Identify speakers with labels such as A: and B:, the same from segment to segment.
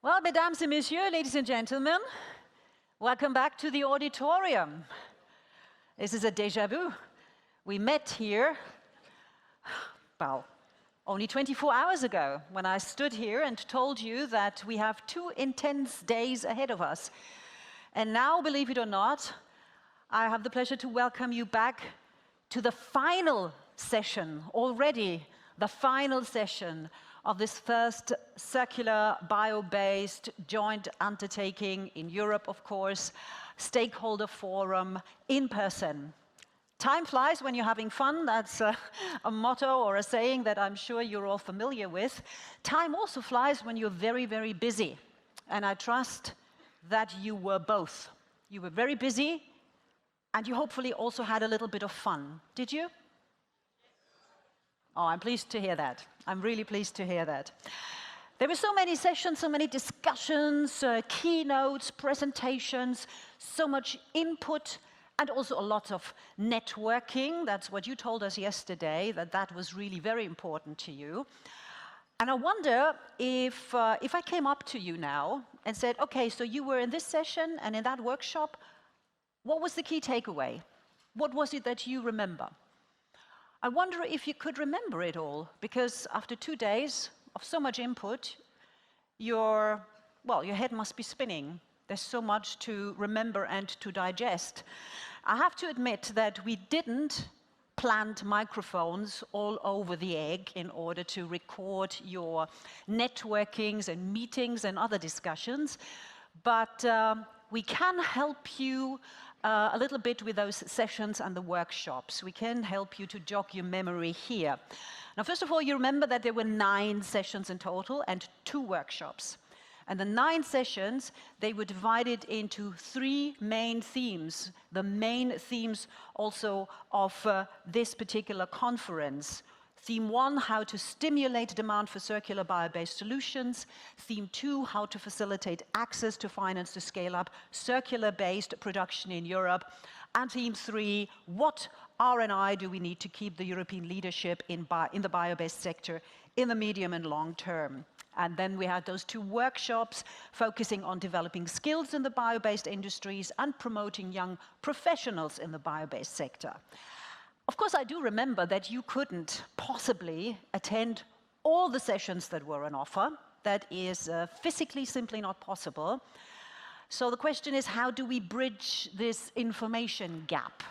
A: Well, mesdames et messieurs, ladies and gentlemen, welcome back to the auditorium. This is a déjà vu. We met here, well, only 24 hours ago when I stood here and told you that we have 2 intense days ahead of us. And now, believe it or not, I have the pleasure to welcome you back to the final session, already the final session of this first circular bio-based joint undertaking in Europe, of course, stakeholder forum in person. Time flies when you're having fun. That's a motto or a saying that I'm sure you're all familiar with. Time also flies when you're very, very busy. And I trust that you were both. You were very busy, and you hopefully also had a little bit of fun. Did you? Oh, I'm pleased to hear that. I'm really pleased to hear that. There were so many sessions, so many discussions, keynotes, presentations, so much input, and also a lot of networking. That's what you told us yesterday, that was really very important to you. And I wonder if I came up to you now and said, okay, so you were in this session and in that workshop, what was the key takeaway? What was it that you remember? I wonder if you could remember it all, because after 2 days of so much input, your head must be spinning. There's so much to remember and to digest. I have to admit that we didn't plant microphones all over the egg in order to record your networkings and meetings and other discussions, but we can help you a little bit with those sessions and the workshops. We can help you to jog your memory here. Now, first of all, you remember that there were 9 sessions in total and 2 workshops. And the 9 sessions, they were divided into 3 main themes, the main themes also of this particular conference. Theme 1, how to stimulate demand for circular bio-based solutions. Theme 2, how to facilitate access to finance to scale up circular-based production in Europe. And theme 3, what R&I do we need to keep the European leadership in the bio-based sector in the medium and long term? And then we had those 2 workshops focusing on developing skills in the bio-based industries and promoting young professionals in the bio-based sector. Of course, I do remember that you couldn't possibly attend all the sessions that were on offer. That is physically simply not possible. So the question is, how do we bridge this information gap?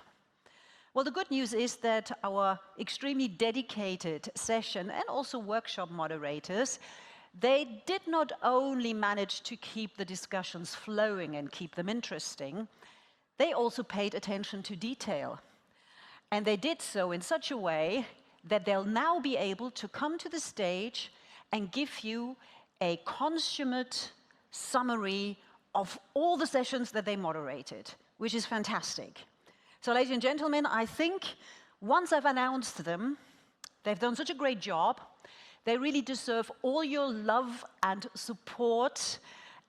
A: Well, the good news is that our extremely dedicated session and also workshop moderators, they did not only manage to keep the discussions flowing and keep them interesting, they also paid attention to detail. And they did so in such a way that they'll now be able to come to the stage and give you a consummate summary of all the sessions that they moderated, which is fantastic. So, ladies and gentlemen, I think once I've announced them, they've done such a great job. They really deserve all your love and support.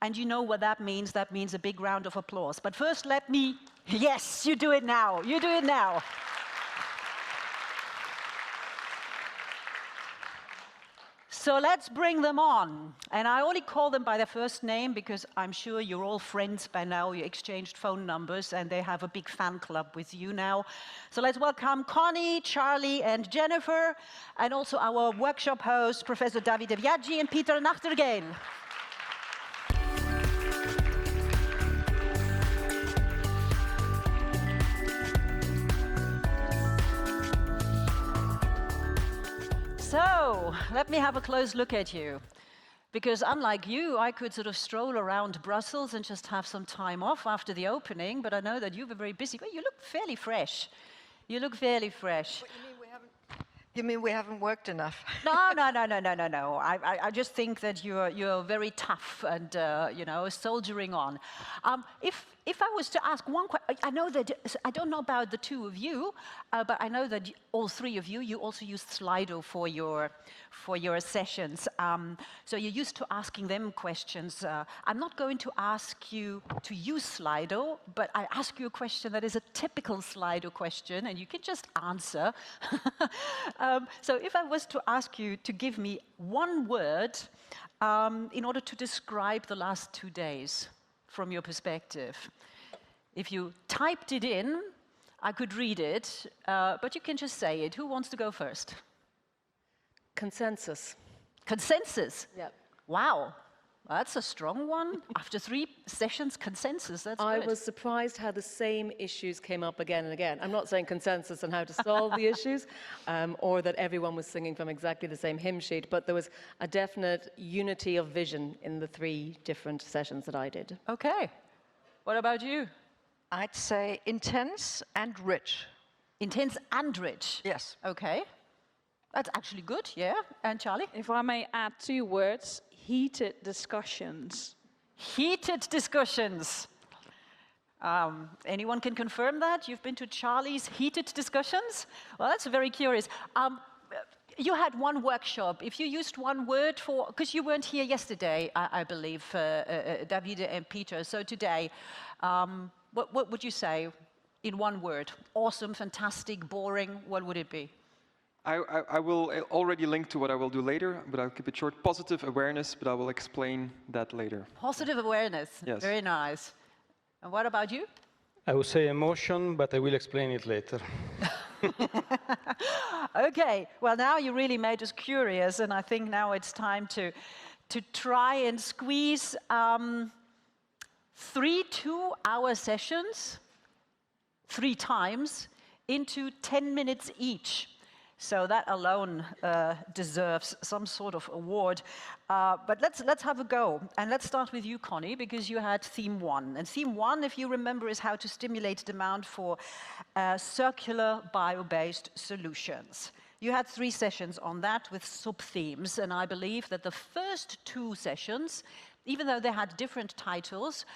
A: And you know what that means. That means a big round of applause. But first, yes, you do it now. You do it now. So let's bring them on. And I only call them by their first name because I'm sure you're all friends by now. You exchanged phone numbers and they have a big fan club with you now. So let's welcome Connie, Charlie, and Jennifer, and also our workshop host, Professor Davide Viaggi and Peter Nachtergael. So, let me have a close look at you, because unlike you, I could sort of stroll around Brussels and just have some time off after the opening, but I know that you were very busy. Well, you look fairly fresh. You look fairly fresh.
B: What, you mean we haven't worked enough?
A: No. I just think that you're very tough and, soldiering on. if I was to ask one question, I know that, I don't know about the two of you, but I know that all three of you, you also used Slido for your sessions. So you're used to asking them questions. I'm not going to ask you to use Slido, but I ask you a question that is a typical Slido question, and you can just answer. So if I was to ask you to give me one word in order to describe the last 2 days from your perspective. If you typed it in, I could read it, but you can just say it. Who wants to go first?
C: Consensus.
A: Consensus?
C: Yep.
A: Wow, that's a strong one. After 3 sessions, consensus, that's good.
C: I was surprised how the same issues came up again and again. I'm not saying consensus on how to solve the issues, or that everyone was singing from exactly the same hymn sheet, but there was a definite unity of vision in the 3 different sessions that I did.
A: Okay. What about you?
B: I'd say intense and rich.
A: Intense and rich?
B: Yes.
A: Okay. That's actually good, yeah. And Charlie?
D: If I may add 2 words, heated discussions.
A: Heated discussions. Anyone can confirm that? You've been to Charlie's heated discussions? Well, that's very curious. You had one workshop. If you used one word for, because you weren't here yesterday, I believe, Davide and Peter. So today, what would you say in one word? Awesome, fantastic, boring, what would it be?
E: I will already link to what I will do later, but I'll keep it short. Positive awareness, but I will explain that later.
A: Positive awareness.
E: Yes.
A: Very nice. And what about you?
F: I would say emotion, but I will explain it later.
A: Okay, well now you really made us curious, and I think now it's time to try and squeeze 3 2-hour sessions 3 times into 10 minutes each. So that alone deserves some sort of award. But let's have a go. And let's start with you, Connie, because you had theme 1. And theme 1, if you remember, is how to stimulate demand for circular bio-based solutions. You had 3 sessions on that with sub-themes, and I believe that the first 2 sessions, even though they had different titles,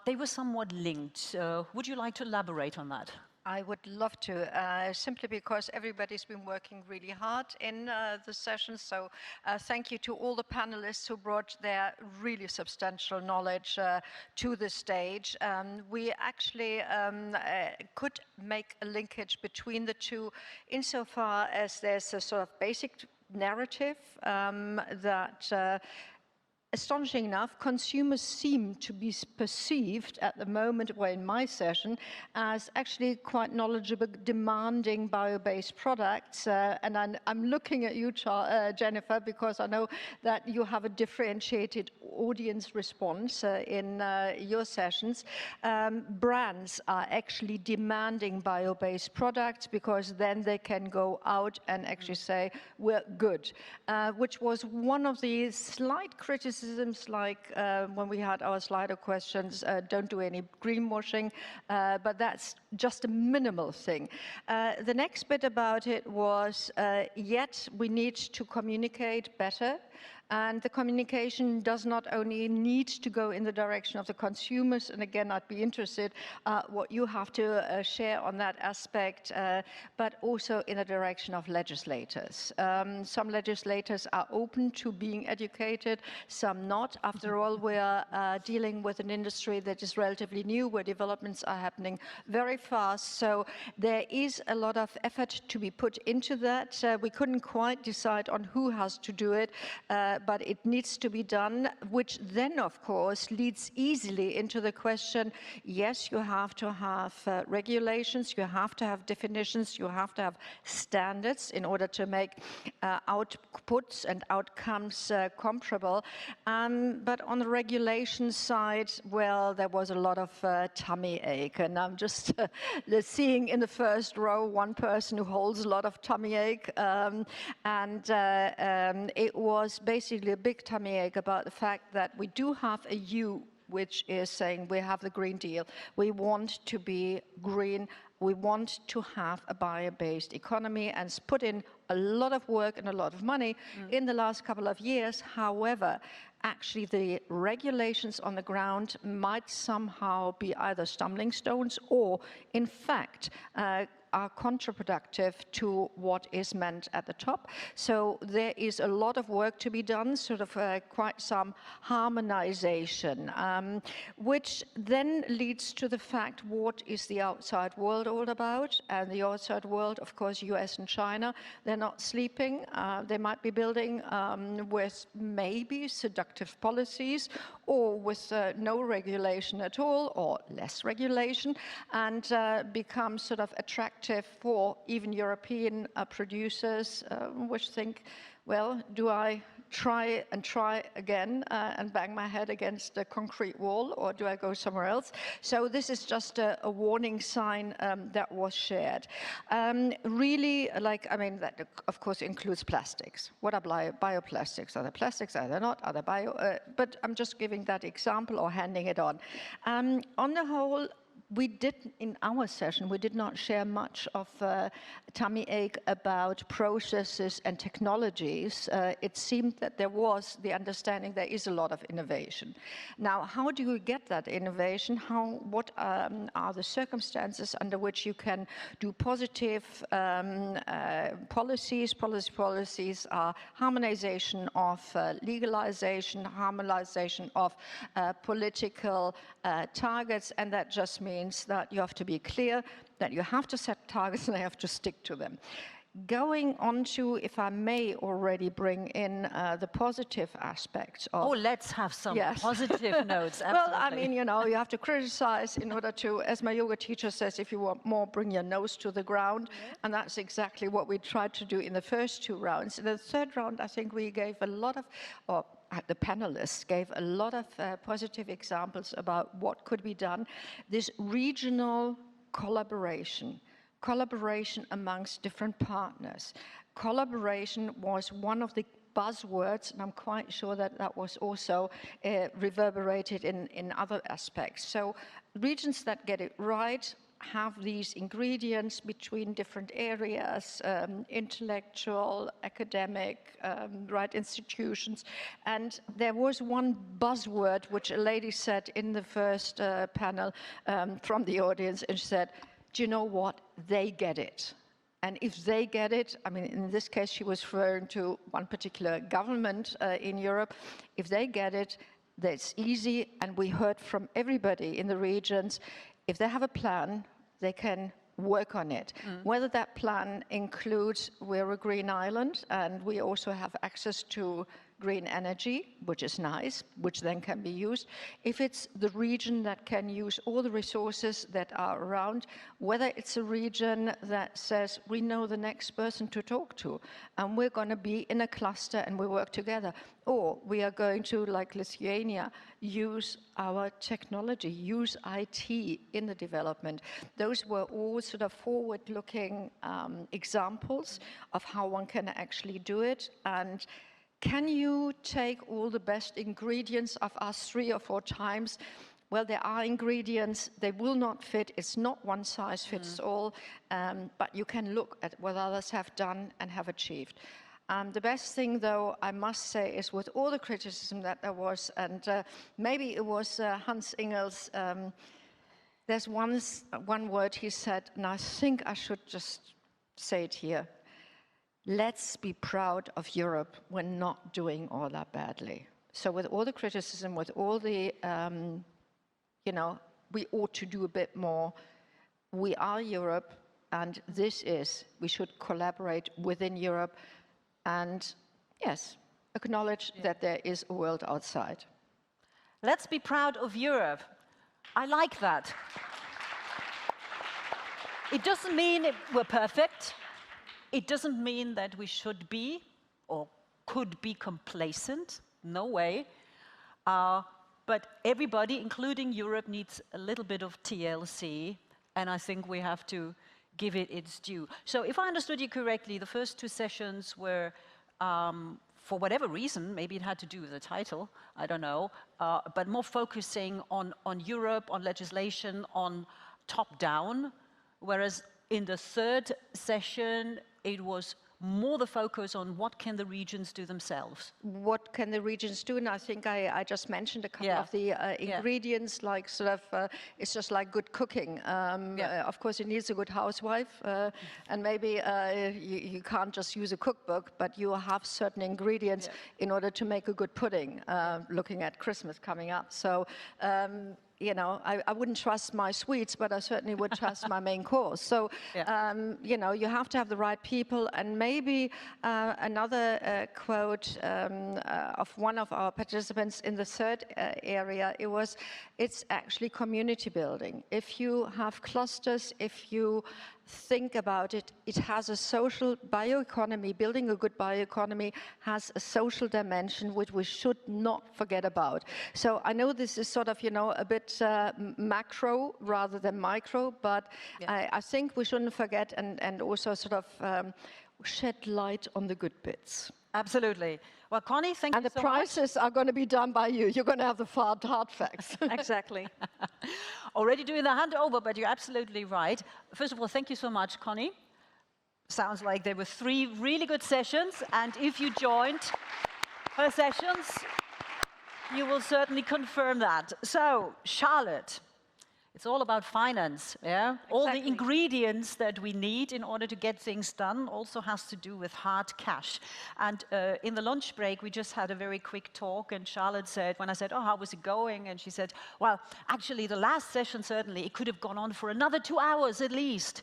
A: they were somewhat linked. Would you like to elaborate on that?
B: I would love to, simply because everybody's been working really hard in the session. So thank you to all the panelists who brought their really substantial knowledge to the stage. We actually could make a linkage between the 2 insofar as there's a sort of basic narrative that astonishing enough, consumers seem to be perceived at the moment, well, in my session, as actually quite knowledgeable, demanding bio-based products. And I'm looking at you, Jennifer, because I know that you have a differentiated audience response in your sessions. Brands are actually demanding bio-based products because then they can go out and actually say, we're good, which was one of the slight criticisms, like when we had our Slido questions, don't do any greenwashing, but that's just a minimal thing. The next bit about it was, yet we need to communicate better. And the communication does not only need to go in the direction of the consumers, and again, I'd be interested what you have to share on that aspect, but also in the direction of legislators. Some legislators are open to being educated, some not. After all, we are dealing with an industry that is relatively new, where developments are happening very fast. So there is a lot of effort to be put into that. We couldn't quite decide on who has to do it, but it needs to be done, which then, of course, leads easily into the question, yes, you have to have regulations, you have to have definitions, you have to have standards in order to make outputs and outcomes comparable. But on the regulation side, well, there was a lot of tummy ache, and I'm just seeing in the first row one person who holds a lot of tummy ache, and it was basically a big tummy ache about the fact that we do have a which is saying we have the Green Deal. We want to be green. We want to have a bio-based economy, and it's put in a lot of work and a lot of money in the last couple of years. However, actually the regulations on the ground might somehow be either stumbling stones or, in fact, are counterproductive to what is meant at the top. So there is a lot of work to be done, sort of quite some harmonization, which then leads to the fact, what is the outside world all about? And the outside world, of course, US and China, they're not sleeping. They might be building with maybe seductive policies, or with no regulation at all, or less regulation, and become sort of attractive for even European producers, which think, well, do I try again and bang my head against a concrete wall, or do I go somewhere else? So this is just a warning sign that was shared. Really, that of course includes plastics. What are bioplastics? Are they plastics? Are they not? Are they bio? But I'm just giving that example or handing it on. On the whole, in our session, we did not share much of tummy ache about processes and technologies. It seemed that there was the understanding there is a lot of innovation. Now, how do you get that innovation? What are the circumstances under which you can do positive policies? Policies are harmonization of legalization, harmonization of political targets, and that just means that you have to be clear, that you have to set targets and you have to stick to them. Going on to, if I may already bring in the positive aspects of...
A: Oh, let's have some positive notes, absolutely.
B: Well, I mean, you have to criticize in order to, as my yoga teacher says, if you want more, bring your nose to the ground. Yeah. And that's exactly what we tried to do in the first 2 rounds. In the third round, I think we gave a lot of... the panelists gave a lot of positive examples about what could be done. This regional collaboration amongst different partners. Collaboration was one of the buzzwords, and I'm quite sure that that was also reverberated in other aspects. So regions that get it right have these ingredients between different areas, intellectual, academic, right institutions. And there was one buzzword which a lady said in the first panel from the audience, and she said, do you know what? They get it. And if they get it, I mean, in this case, she was referring to one particular government in Europe. If they get it, that's easy. And we heard from everybody in the regions, if they have a plan, they can work on it. Whether that plan includes, we're a green island, and we also have access to green energy, which is nice, which then can be used. If it's the region that can use all the resources that are around, whether it's a region that says, we know the next person to talk to, and we're going to be in a cluster and we work together, or we are going to, like Lithuania, use our technology, use IT in the development. Those were all sort of forward-looking examples of how one can actually do it. And can you take all the best ingredients of us 3 or 4 times? Well, there are ingredients, they will not fit. It's not one size fits all, but you can look at what others have done and have achieved. The best thing, though, I must say, is with all the criticism that there was, and maybe it was Hans Ingels, there's one word he said, and I think I should just say it here. Let's be proud of Europe when not doing all that badly. So with all the criticism, with all the, we ought to do a bit more. We are Europe, and we should collaborate within Europe and, yes, acknowledge that there is a world outside.
A: Let's be proud of Europe. I like that. It doesn't mean we're perfect. It doesn't mean that we should be or could be complacent. No way. But everybody, including Europe, needs a little bit of TLC, and I think we have to give it its due. So if I understood you correctly, the first 2 sessions were for whatever reason, maybe it had to do with the title, I don't know, but more focusing on Europe, on legislation, on top-down, whereas in the third session, it was more the focus on what can the regions do themselves.
B: What can the regions do? And I think I just mentioned a couple of the ingredients, like sort of, it's just like good cooking. Of course, it needs a good housewife, and maybe you can't just use a cookbook, but you have certain ingredients in order to make a good pudding, looking at Christmas coming up. So, you know, I wouldn't trust my sweets, but I certainly would trust my main course. So, you know, you have to have the right people. And maybe another quote of one of our participants in the third area, it's actually community building. If you have clusters, if you think about it, it has a social bioeconomy. Building a good bioeconomy has a social dimension which we should not forget about. So I know this is sort of, you know, a bit macro rather than micro, but I think we shouldn't forget and also sort of shed light on the good bits.
A: Absolutely. Well, Connie, thank you so much.
B: And the prizes are going to be done by you. You're going to have the hard facts.
D: Exactly.
A: Already doing the handover, but you're absolutely right. First of all, thank you so much, Connie. Sounds like there were 3 really good sessions, and if you joined her sessions, you will certainly confirm that. So, Charlotte, it's all about finance, yeah? Exactly. All the ingredients that we need in order to get things done also has to do with hard cash. And in the lunch break, we just had a very quick talk, and Charlotte said, when I said, oh, how was it going? And she said, well, actually, the last session, certainly, it could have gone on for another 2 hours at least.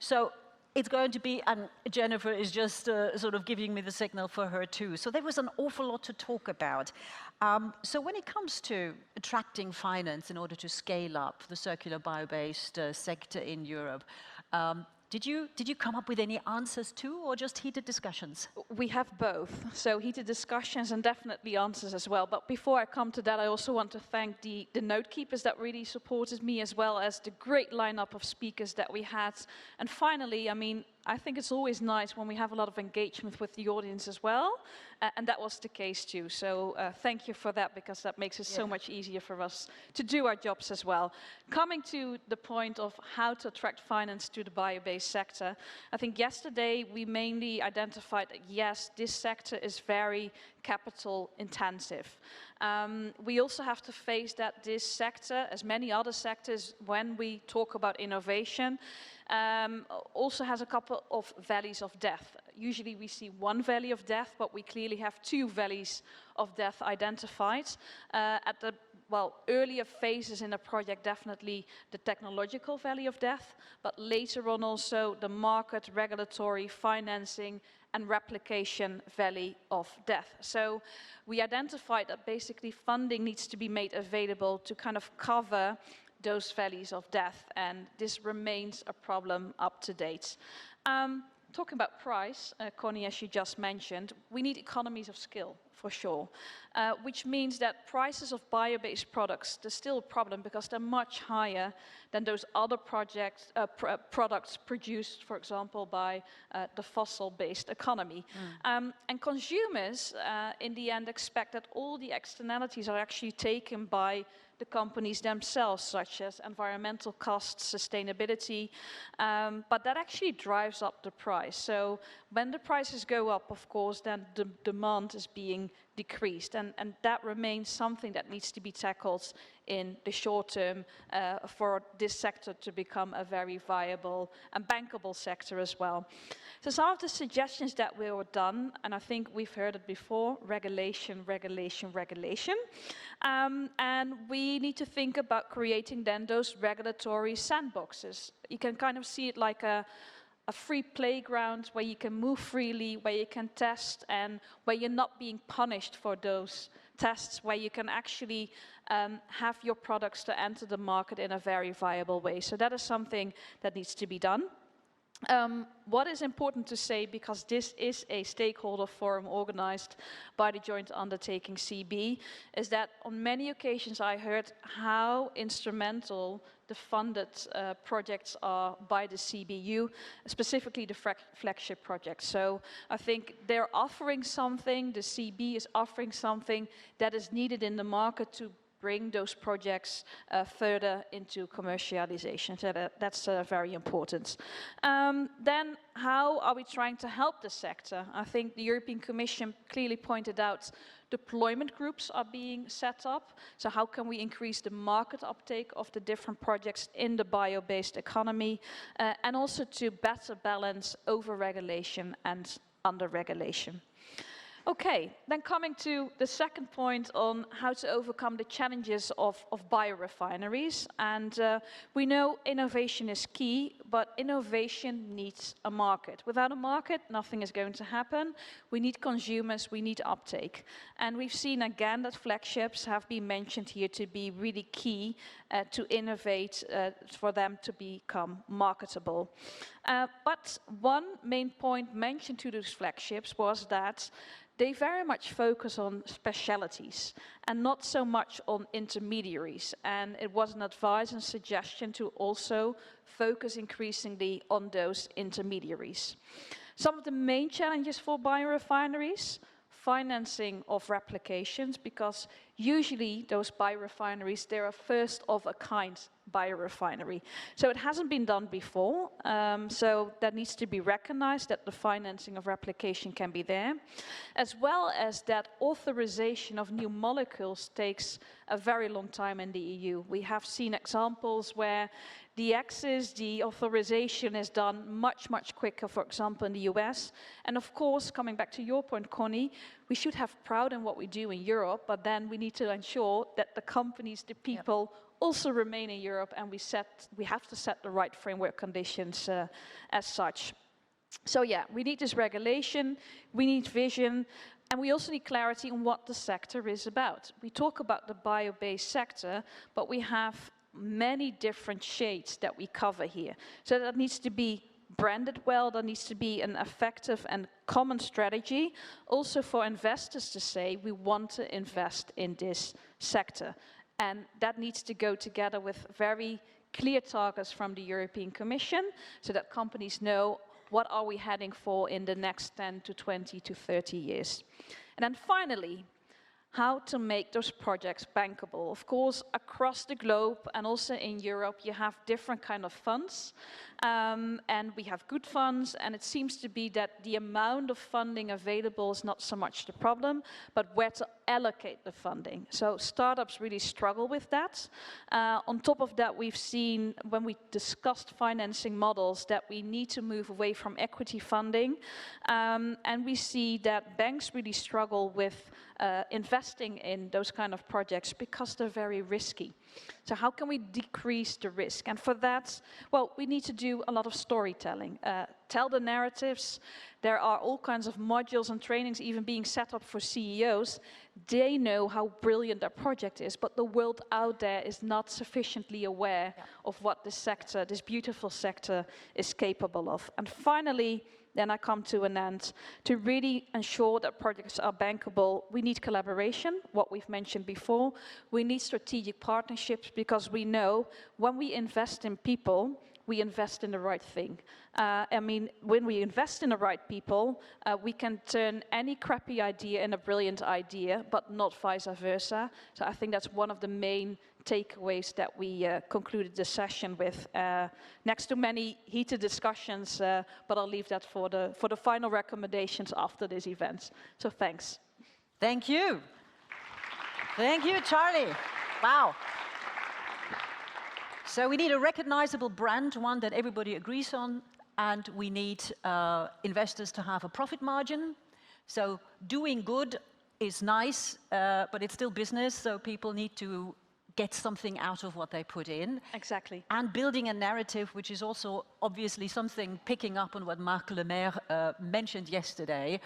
A: So it's going to be, and Jennifer is just sort of giving me the signal for her too. So there was an awful lot to talk about. So when it comes to attracting finance in order to scale up the circular bio-based sector in Europe, did you come up with any answers too, or just heated discussions?
D: We have both. So heated discussions and definitely answers as well. But before I come to that, I also want to thank the note keepers that really supported me, as well as the great lineup of speakers that we had. And finally, I mean, I think it's always nice when we have a lot of engagement with the audience as well, and that was the case too. So thank you for that, because that makes it so much easier for us to do our jobs as well. Coming to the point of how to attract finance to the bio-based sector, I think yesterday we mainly identified that yes, this sector is very capital intensive. We also have to face that this sector, as many other sectors, when we talk about innovation, also has a couple of valleys of death. Usually we see one valley of death, but we clearly have 2 valleys of death identified. At the earlier phases in the project, definitely the technological valley of death, but later on also the market, regulatory, financing, and replication valley of death. So we identified that basically funding needs to be made available to kind of cover those valleys of death, and this remains a problem up to date. Talking about price, Connie, as you just mentioned, we need economies of scale, for sure, which means that prices of bio-based products, there's still a problem because they're much higher than those other products produced, for example, by the fossil-based economy. And consumers, in the end, expect that all the externalities are actually taken by the companies themselves, such as environmental costs, sustainability, but that actually drives up the price. So when the prices go up, of course, then the demand is being decreased, and that remains something that needs to be tackled in the short term for this sector to become a very viable and bankable sector as well. So some of the suggestions that were done, and I think we've heard it before, regulation, regulation, regulation. And we need to think about creating then those regulatory sandboxes. You can kind of see it like a free playground where you can move freely, where you can test, and where you're not being punished for those tests, where you can actually have your products to enter the market in a very viable way. So that is something that needs to be done. What is important to say, because this is a stakeholder forum organized by the joint undertaking CB, is that on many occasions I heard how instrumental the funded projects are by the CBU, specifically the flagship projects. So I think they're offering something, the CB is offering something that is needed in the market to bring those projects further into commercialization. So that's very important. Then how are we trying to help the sector? I think the European Commission clearly pointed out deployment groups are being set up. So how can we increase the market uptake of the different projects in the bio-based economy, and also to better balance over-regulation and under-regulation. Okay, then coming to the second point on how to overcome the challenges of biorefineries. And we know innovation is key, but innovation needs a market. Without a market, nothing is going to happen. We need consumers, we need uptake. And we've seen again that flagships have been mentioned here to be really key to innovate, for them to become marketable. But one main point mentioned to those flagships was that they very much focus on specialities and not so much on intermediaries. And it was an advice and suggestion to also focus increasingly on those intermediaries. Some of the main challenges for biorefineries: financing of replications, because usually those biorefineries, they're a first of a kind biorefinery. So it hasn't been done before, so that needs to be recognized, that the financing of replication can be there, as well as that authorization of new molecules takes a very long time in the EU. We have seen examples where the authorization is done much, much quicker, for example, in the US. And of course, coming back to your point, Connie, we should have pride in what we do in Europe, but then we need to ensure that the companies, the people, also remain in Europe, and we have to set the right framework conditions as such. So yeah, we need this regulation, we need vision, and we also need clarity on what the sector is about. We talk about the bio-based sector, but we have many different shades that we cover here. So that needs to be branded well, there needs to be an effective and common strategy, also for investors to say, we want to invest in this sector. And that needs to go together with very clear targets from the European Commission, so that companies know what are we heading for in the next 10 to 20 to 30 years. And then finally, how to make those projects bankable. Of course, across the globe and also in Europe, you have different kind of funds. And we have good funds, and it seems to be that the amount of funding available is not so much the problem, but where to allocate the funding. So startups really struggle with that. On top of that, we've seen, when we discussed financing models, that we need to move away from equity funding. And we see that banks really struggle with investing in those kind of projects because they're very risky. So how can we decrease the risk? And for that, well, we need to do a lot of storytelling. Tell the narratives. There are all kinds of modules and trainings even being set up for CEOs. They know how brilliant their project is, but the world out there is not sufficiently aware of what this sector, this beautiful sector, is capable of. And finally, then I come to an end. To really ensure that projects are bankable, we need collaboration, what we've mentioned before. We need strategic partnerships, because we know when we invest in people, we invest in the right thing. I mean, when we invest in the right people, we can turn any crappy idea into a brilliant idea, but not vice versa. So I think that's one of the main takeaways that we concluded the session with, next to many heated discussions, but I'll leave that for the final recommendations after this event. So thanks.
A: Thank you. Thank you, Charlie. Wow. So we need a recognizable brand, one that everybody agrees on, and we need investors to have a profit margin. So doing good is nice, but it's still business, so people need to get something out of what they put in.
D: Exactly.
A: And building a narrative, which is also obviously something picking up on what Marc Lemaire mentioned yesterday,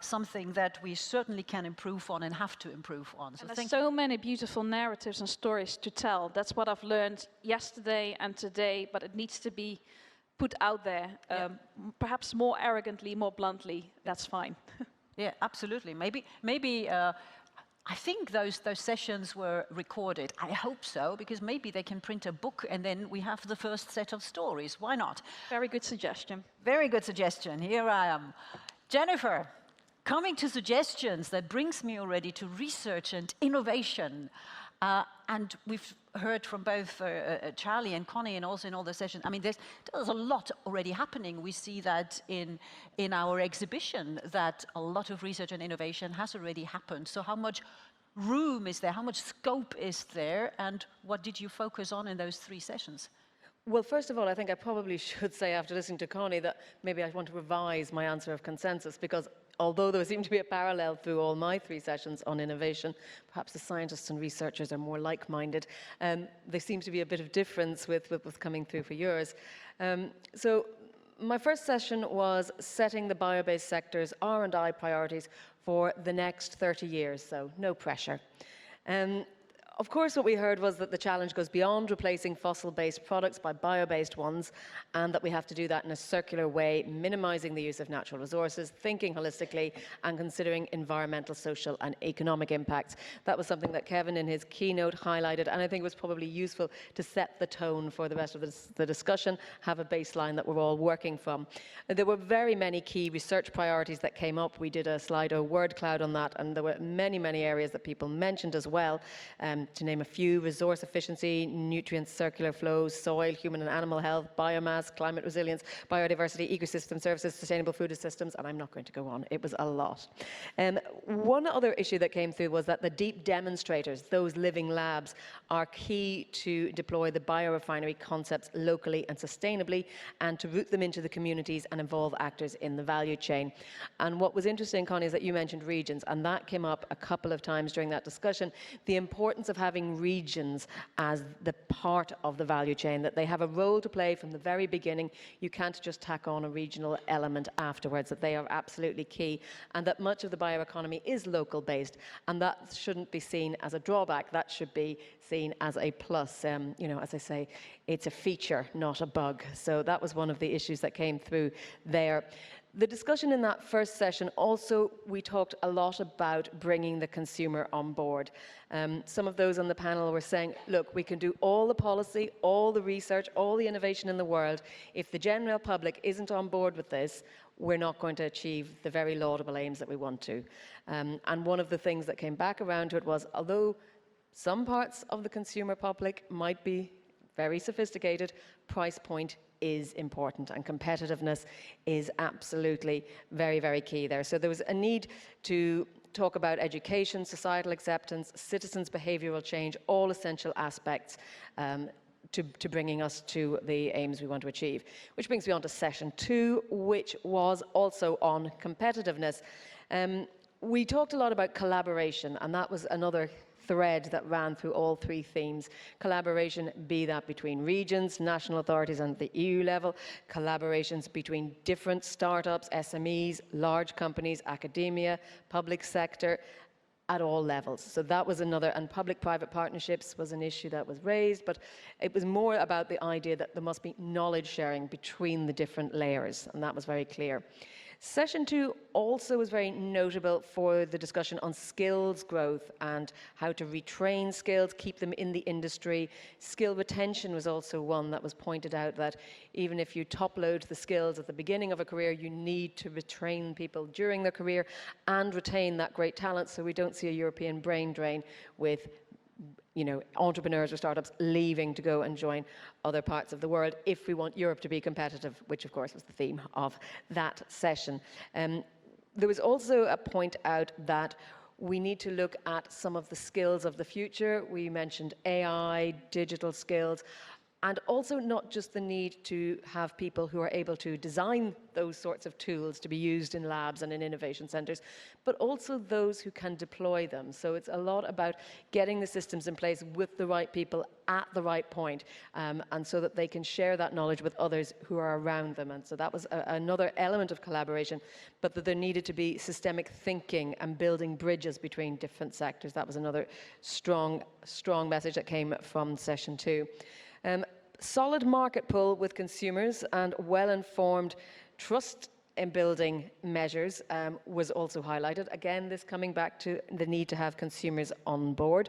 A: something that we certainly can improve on and have to improve on.
D: So there's so many beautiful narratives and stories to tell. That's what I've learned yesterday and today, but it needs to be put out there, perhaps more arrogantly, more bluntly, that's fine.
A: Yeah, absolutely. Maybe I think those sessions were recorded. I hope so, because maybe they can print a book and then we have the first set of stories. Why not?
D: Very good suggestion.
A: Very good suggestion. Here I am. Jennifer, coming to suggestions, that brings me already to research and innovation. And we've heard from both Charlie and Connie, and also in all the sessions. I mean, there's a lot already happening. We see that in our exhibition, that a lot of research and innovation has already happened. So how much room is there? How much scope is there? And what did you focus on in those 3 sessions?
C: Well, first of all, I think I probably should say, after listening to Connie, that maybe I want to revise my answer of consensus, because although there seemed to be a parallel through all my 3 sessions on innovation, perhaps the scientists and researchers are more like-minded, there seems to be a bit of difference with what's coming through for yours. So my first session was setting the bio-based sector's R&I priorities for the next 30 years, so no pressure. Of course, what we heard was that the challenge goes beyond replacing fossil-based products by bio-based ones, and that we have to do that in a circular way, minimizing the use of natural resources, thinking holistically, and considering environmental, social, and economic impacts. That was something that Kevin in his keynote highlighted, and I think it was probably useful to set the tone for the rest of the discussion, have a baseline that we're all working from. There were very many key research priorities that came up. We did a Slido word cloud on that, and there were many, many areas that people mentioned as well. To name a few: resource efficiency, nutrient circular flows, soil, human and animal health, biomass, climate resilience, biodiversity, ecosystem services, sustainable food systems, and I'm not going to go on. It was a lot. One other issue that came through was that the deep demonstrators, those living labs, are key to deploy the biorefinery concepts locally and sustainably, and to root them into the communities and involve actors in the value chain. And what was interesting, Connie, is that you mentioned regions, and that came up a couple of times during that discussion, the importance of having regions as the part of the value chain, that they have a role to play from the very beginning. You can't just tack on a regional element afterwards, that they are absolutely key, and that much of the bioeconomy is local based, and that shouldn't be seen as a drawback. That should be seen as a plus. You know, as I say, it's a feature, not a bug. So that was one of the issues that came through there. The discussion in that first session also, we talked a lot about bringing the consumer on board. Some of those on the panel were saying, look, we can do all the policy, all the research, all the innovation in the world. If the general public isn't on board with this, we're not going to achieve the very laudable aims that we want to. And one of the things that came back around to it was, although some parts of the consumer public might be very sophisticated, price point is important, and competitiveness is absolutely very, very key there. So there was a need to talk about education, societal acceptance, citizens' behavioural change, all essential aspects to bringing us to the aims we want to achieve. Which brings me on to session 2, which was also on competitiveness. We talked a lot about collaboration, and that was another thread that ran through all 3 themes. Collaboration, be that between regions, national authorities and the EU level, collaborations between different startups, SMEs, large companies, academia, public sector, at all levels. So that was another, and public-private partnerships was an issue that was raised, but it was more about the idea that there must be knowledge sharing between the different layers, and that was very clear. Session 2 also was very notable for the discussion on skills growth and how to retrain skills, keep them in the industry. Skill retention was also one that was pointed out, that even if you top-load the skills at the beginning of a career, you need to retrain people during their career and retain that great talent, so we don't see a European brain drain with entrepreneurs or startups leaving to go and join other parts of the world if we want Europe to be competitive, which of course was the theme of that session. There was also a point out that we need to look at some of the skills of the future. We mentioned AI, digital skills, and also not just the need to have people who are able to design those sorts of tools to be used in labs and in innovation centres, but also those who can deploy them. So it's a lot about getting the systems in place with the right people at the right point, and so that they can share that knowledge with others who are around them. And so that was another element of collaboration, but that there needed to be systemic thinking and building bridges between different sectors. That was another strong message that came from session 2. solid market pull with consumers and well-informed trust in building measures was also highlighted. Again, this coming back to the need to have consumers on board.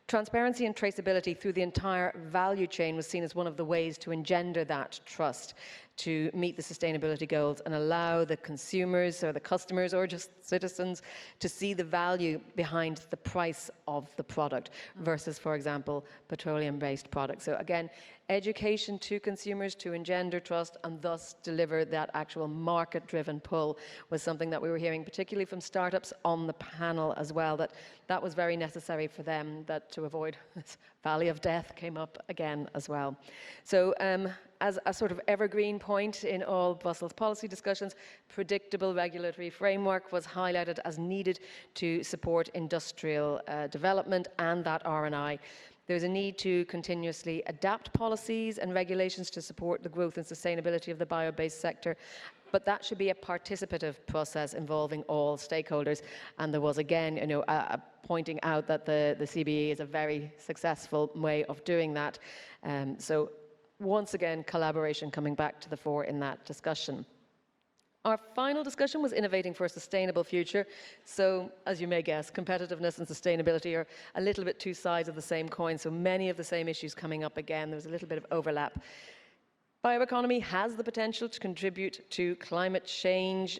C: Transparency and traceability through the entire value chain was seen as one of the ways to engender that trust to meet the sustainability goals and allow the consumers or the customers or just citizens to see the value behind the price of the product versus, for example, petroleum-based products. So again, education to consumers to engender trust and thus deliver that actual market-driven pull was something that we were hearing, particularly from startups on the panel as well, that was very necessary for them, that to avoid this valley of death came up again as well. So as a sort of evergreen point in all Brussels policy discussions, predictable regulatory framework was highlighted as needed to support industrial development and that R&I. There's a need to continuously adapt policies and regulations to support the growth and sustainability of the bio-based sector, but that should be a participative process involving all stakeholders. And there was again, pointing out that the CBE is a very successful way of doing that. So once again, collaboration coming back to the fore in that discussion. Our final discussion was innovating for a sustainable future. So, as you may guess, competitiveness and sustainability are a little bit two sides of the same coin. So many of the same issues coming up again. There was a little bit of overlap. Bioeconomy has the potential to contribute to climate change,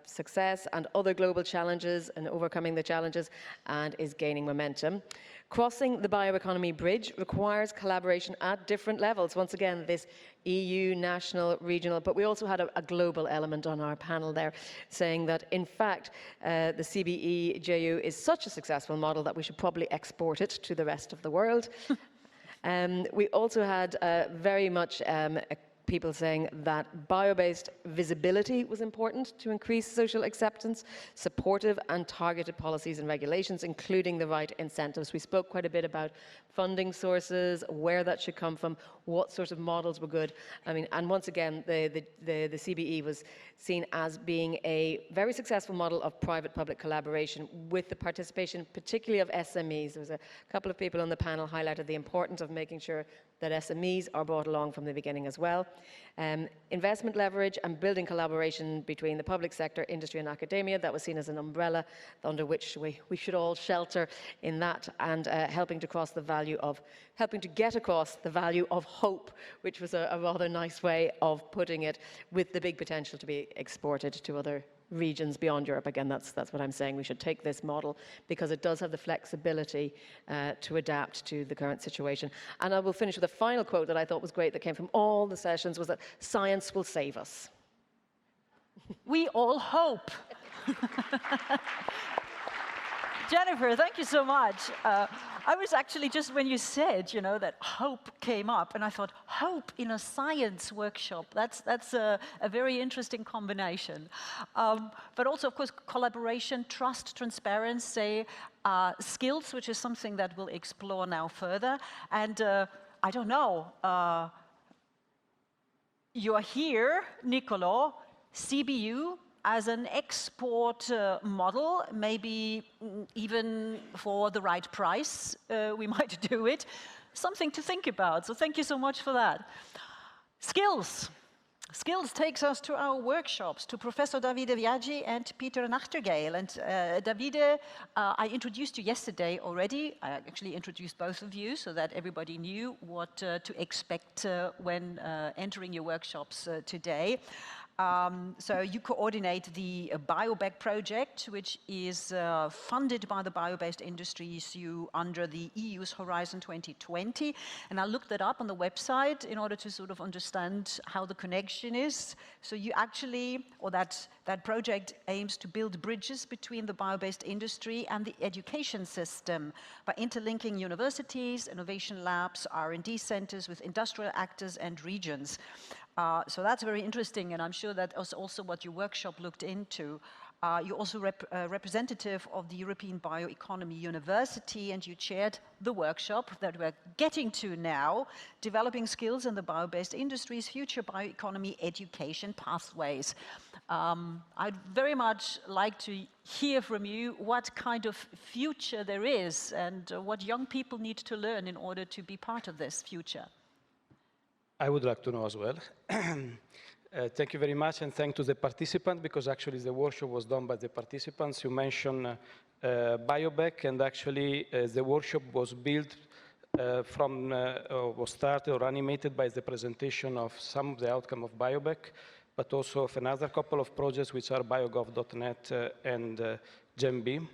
C: success and other global challenges and overcoming the challenges, and is gaining momentum. Crossing the bioeconomy bridge requires collaboration at different levels. Once again, this EU, national, regional, but we also had a global element on our panel there, saying that in fact the CBE-JU is such a successful model that we should probably export it to the rest of the world. We also had very much people saying that bio-based visibility was important to increase social acceptance, supportive and targeted policies and regulations, including the right incentives. We spoke quite a bit about funding sources, where that should come from, what sort of models were good. I mean, and once again, the CBE was seen as being a very successful model of private-public collaboration with the participation, particularly of SMEs. There was a couple of people on the panel highlighted the importance of making sure that SMEs are brought along from the beginning as well. Investment leverage and building collaboration between the public sector, industry and academia, that was seen as an umbrella under which we should all shelter in that, and helping to get across the value of hope, which was a rather nice way of putting it, with the big potential to be exported to other regions beyond Europe. Again, that's what I'm saying. We should take this model because it does have the flexibility to adapt to the current situation. And I will finish with a final quote that I thought was great that came from all the sessions, was that science will save us.
A: We all hope. Jennifer, thank you so much. I was actually just, when you said, that hope came up, and I thought, hope in a science workshop, that's a very interesting combination. But also, of course, collaboration, trust, transparency, skills, which is something that we'll explore now further. And I don't know, you're here, Nicoló, CBU, as an export model, maybe even for the right price, we might do it. Something to think about, so thank you so much for that. Skills. Skills takes us to our workshops, to Professor Davide Viaggi and Peter Nachtergaele. And Davide, I introduced you yesterday already. I actually introduced both of you so that everybody knew what to expect when entering your workshops today. So you coordinate the BioBag project, which is funded by the bio-based industries under the EU's Horizon 2020. And I looked that up on the website in order to sort of understand how the connection is. So you actually, or that project aims to build bridges between the bio-based industry and the education system by interlinking universities, innovation labs, R&D centers with industrial actors and regions. So that's very interesting, and I'm sure that was also what your workshop looked into. You're also representative of the European Bioeconomy University, and you chaired the workshop that we're getting to now, Developing Skills in the Bio-Based Industries, Future Bioeconomy Education Pathways. I'd very much like to hear from you what kind of future there is and what young people need to learn in order to be part of this future.
F: I would like to know as well. Thank you very much, and thank to the participants, because actually the workshop was done by the participants. You mentioned BioBack, and actually the workshop was built was started or animated by the presentation of some of the outcome of BioBack, but also of another couple of projects which are biogov.net and GenB.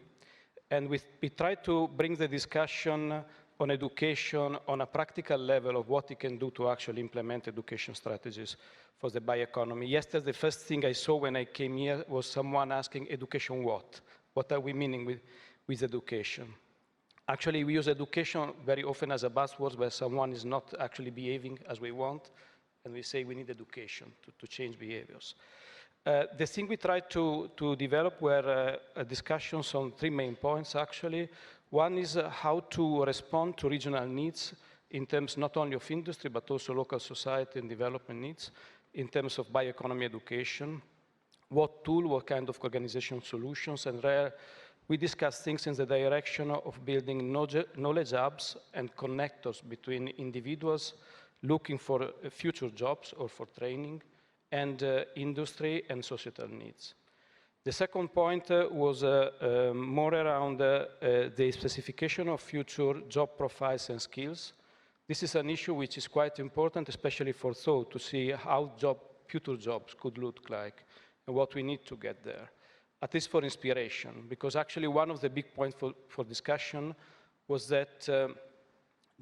F: And we try to bring the discussion on education on a practical level of what it can do to actually implement education strategies for the bioeconomy. Yesterday, the first thing I saw when I came here was someone asking, education what? What are we meaning with education? Actually, we use education very often as a buzzword where someone is not actually behaving as we want, and we say we need education to change behaviors. The thing we tried to develop were discussions on 3 main points, actually. One is how to respond to regional needs in terms not only of industry, but also local society and development needs in terms of bioeconomy education. What tool, what kind of organization solutions, and we discuss things in the direction of building knowledge hubs and connectors between individuals looking for future jobs or for training, and industry and societal needs. The second point was more around the specification of future job profiles and skills. This is an issue which is quite important, especially for thought, to see how future jobs could look like and what we need to get there, at least for inspiration, because actually one of the big points for discussion was that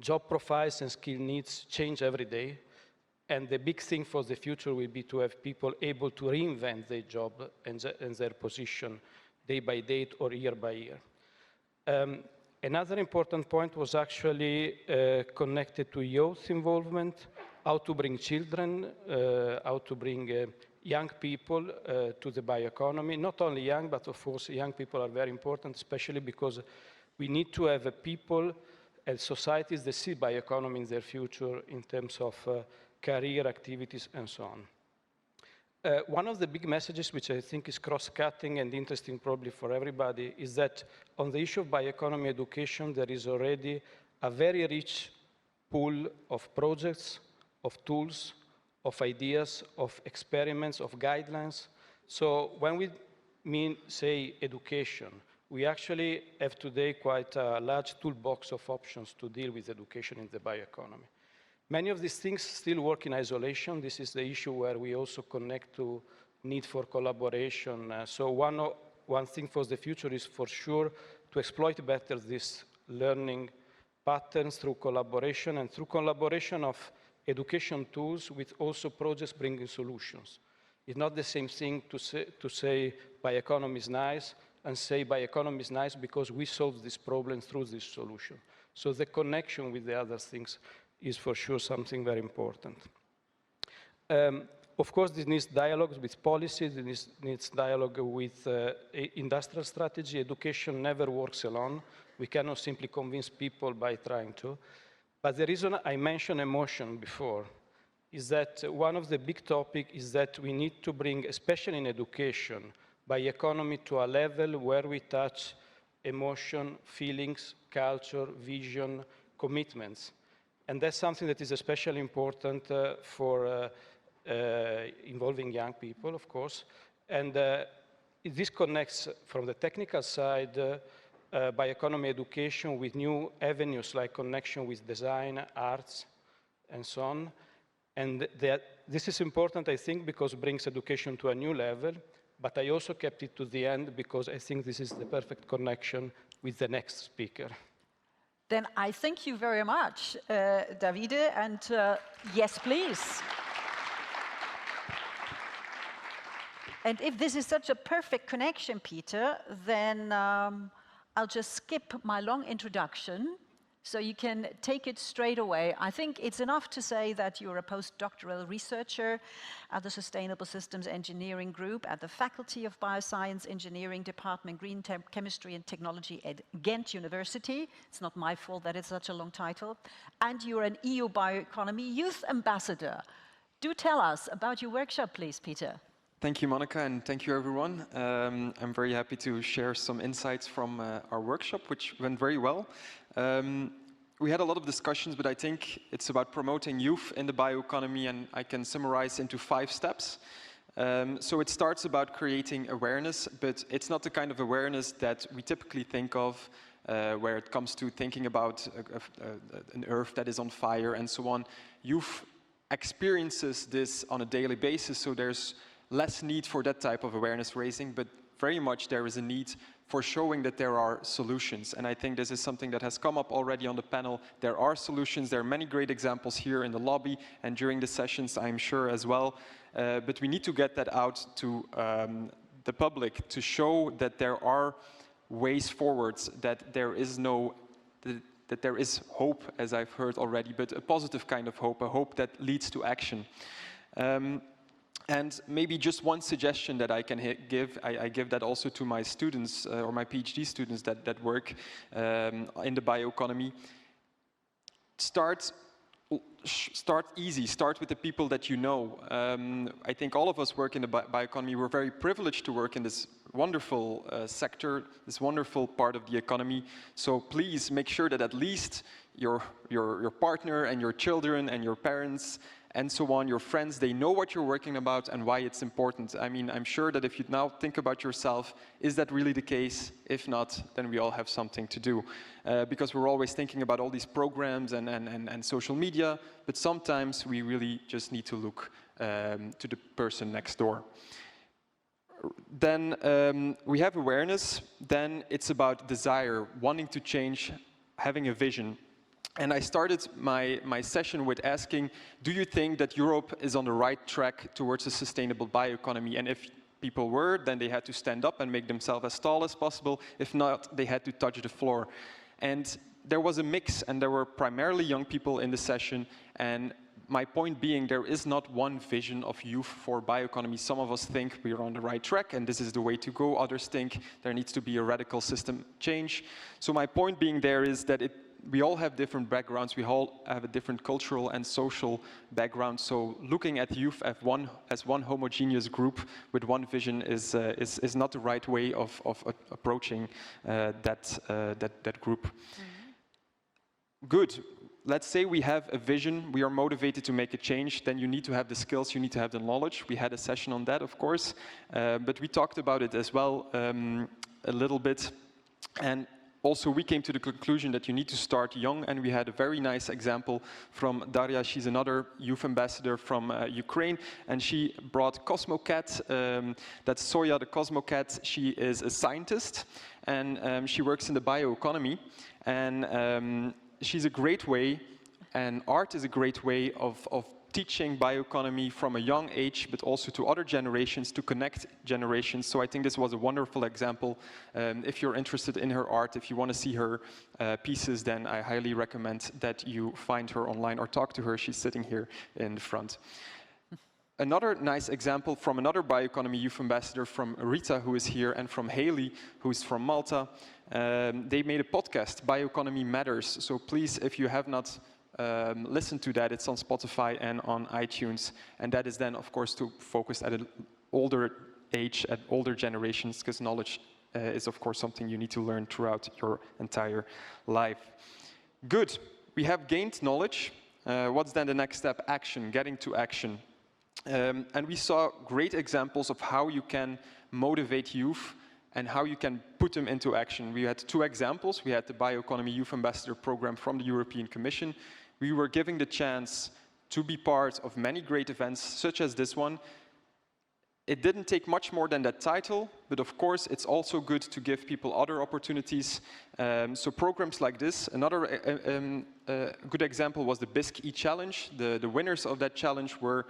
F: job profiles and skill needs change every day. And the big thing for the future will be to have people able to reinvent their job and their position day by day or year by year. Another important point was actually connected to youth involvement, how to bring children, how to bring young people to the bioeconomy. Not only young, but of course young people are very important, especially because we need to have people and societies that see bioeconomy in their future in terms of career activities, and so on. One of the big messages, which I think is cross-cutting and interesting probably for everybody, is that on the issue of bioeconomy education, there is already a very rich pool of projects, of tools, of ideas, of experiments, of guidelines. So when we say education, we actually have today quite a large toolbox of options to deal with education in the bioeconomy. Many of these things still work in isolation. This is the issue where we also connect to need for collaboration. So one thing for the future is for sure to exploit better these learning patterns through collaboration, and through collaboration of education tools with also projects bringing solutions. It's not the same thing to say bioeconomy is nice and say bioeconomy is nice because we solve this problem through this solution. So the connection with the other things is for sure something very important. Of course, this needs dialogue with policy, this needs dialogue with industrial strategy. Education never works alone. We cannot simply convince people by trying to. But the reason I mentioned emotion before is that one of the big topics is that we need to bring, especially in education, bioeconomy to a level where we touch emotion, feelings, culture, vision, commitments. And that's something that is especially important for involving young people, of course. And this connects from the technical side, bioeconomy education with new avenues like connection with design, arts, and so on. And this is important, I think, because it brings education to a new level. But I also kept it to the end because I think this is the perfect connection with the next speaker.
A: Then I thank you very much, Davide, and yes, please. And if this is such a perfect connection, Peter, then I'll just skip my long introduction so you can take it straight away. I think it's enough to say that you're a postdoctoral researcher at the Sustainable Systems Engineering Group at the Faculty of Bioscience Engineering Department, Green Chemistry and Technology at Ghent University. It's not my fault that it's such a long title. And you're an EU Bioeconomy Youth Ambassador. Do tell us about your workshop, please, Peter.
E: Thank you, Monica, and thank you, everyone. I'm very happy to share some insights from our workshop, which went very well. we had a lot of discussions, but I think it's about promoting youth in the bioeconomy, and I can summarize into 5 steps. So it starts about creating awareness, but it's not the kind of awareness that we typically think of where it comes to thinking about an earth that is on fire and so on. Youth experiences this on a daily basis, so there's less need for that type of awareness raising, but very much there is a need for showing that there are solutions. And I think this is something that has come up already on the panel. There are solutions. There are many great examples here in the lobby and during the sessions, I'm sure, as well. But we need to get that out to the public to show that there are ways forwards, that there is that there is hope, as I've heard already, but a positive kind of hope, a hope that leads to action. And maybe just one suggestion that I can give, I give that also to my students or my PhD students that work in the bioeconomy. Start easy, start with the people that you know. I think all of us work in the bioeconomy. We're very privileged to work in this wonderful sector, this wonderful part of the economy. So please make sure that at least your partner and your children and your parents and so on, your friends, they know what you're working about and why it's important. I mean, I'm sure that if you now think about yourself, is that really the case? If not, then we all have something to do. Because we're always thinking about all these programs and social media, but sometimes we really just need to look to the person next door. Then we have awareness, then it's about desire, wanting to change, having a vision. And I started my session with asking, do you think that Europe is on the right track towards a sustainable bioeconomy? And if people were, then they had to stand up and make themselves as tall as possible. If not, they had to touch the floor. And there was a mix, and there were primarily young people in the session. And my point being, there is not one vision of youth for bioeconomy. Some of us think we are on the right track and this is the way to go. Others think there needs to be a radical system change. So my point being there is that we all have different backgrounds. We all have a different cultural and social background. So looking at youth as one homogeneous group with one vision is not the right way of approaching that group. Mm-hmm. Good. Let's say we have a vision, we are motivated to make a change, then you need to have the skills, you need to have the knowledge. We had a session on that, of course, but we talked about it as well a little bit. And also, we came to the conclusion that you need to start young, and we had a very nice example from Daria. She's another youth ambassador from Ukraine, and she brought CosmoCat. That's Soya, the CosmoCat. She is a scientist, and she works in the bioeconomy, and she's a great way, and art is a great way of teaching bioeconomy from a young age, but also to other generations, to connect generations. So I think this was a wonderful example. If you're interested in her art, if you want to see her pieces, then I highly recommend that you find her online or talk to her. She's sitting here in the front. Another nice example from another bioeconomy youth ambassador, from Rita, who is here, and from Haley, who is from Malta. They made a podcast, Bioeconomy Matters. So please, if you have not listen to that, it's on Spotify and on iTunes, and that is then of course to focus at an older age, at older generations, because knowledge is of course something you need to learn throughout your entire life. Good, we have gained knowledge. What's then the next step? Action, getting to action. And we saw great examples of how you can motivate youth and how you can put them into action. We had 2 examples. We had the Bioeconomy Youth Ambassador Program from the European Commission. We were given the chance to be part of many great events, such as this one. It didn't take much more than that title, but of course it's also good to give people other opportunities. So programs like this. Another good example was the Bisque E-Challenge. The winners of that challenge were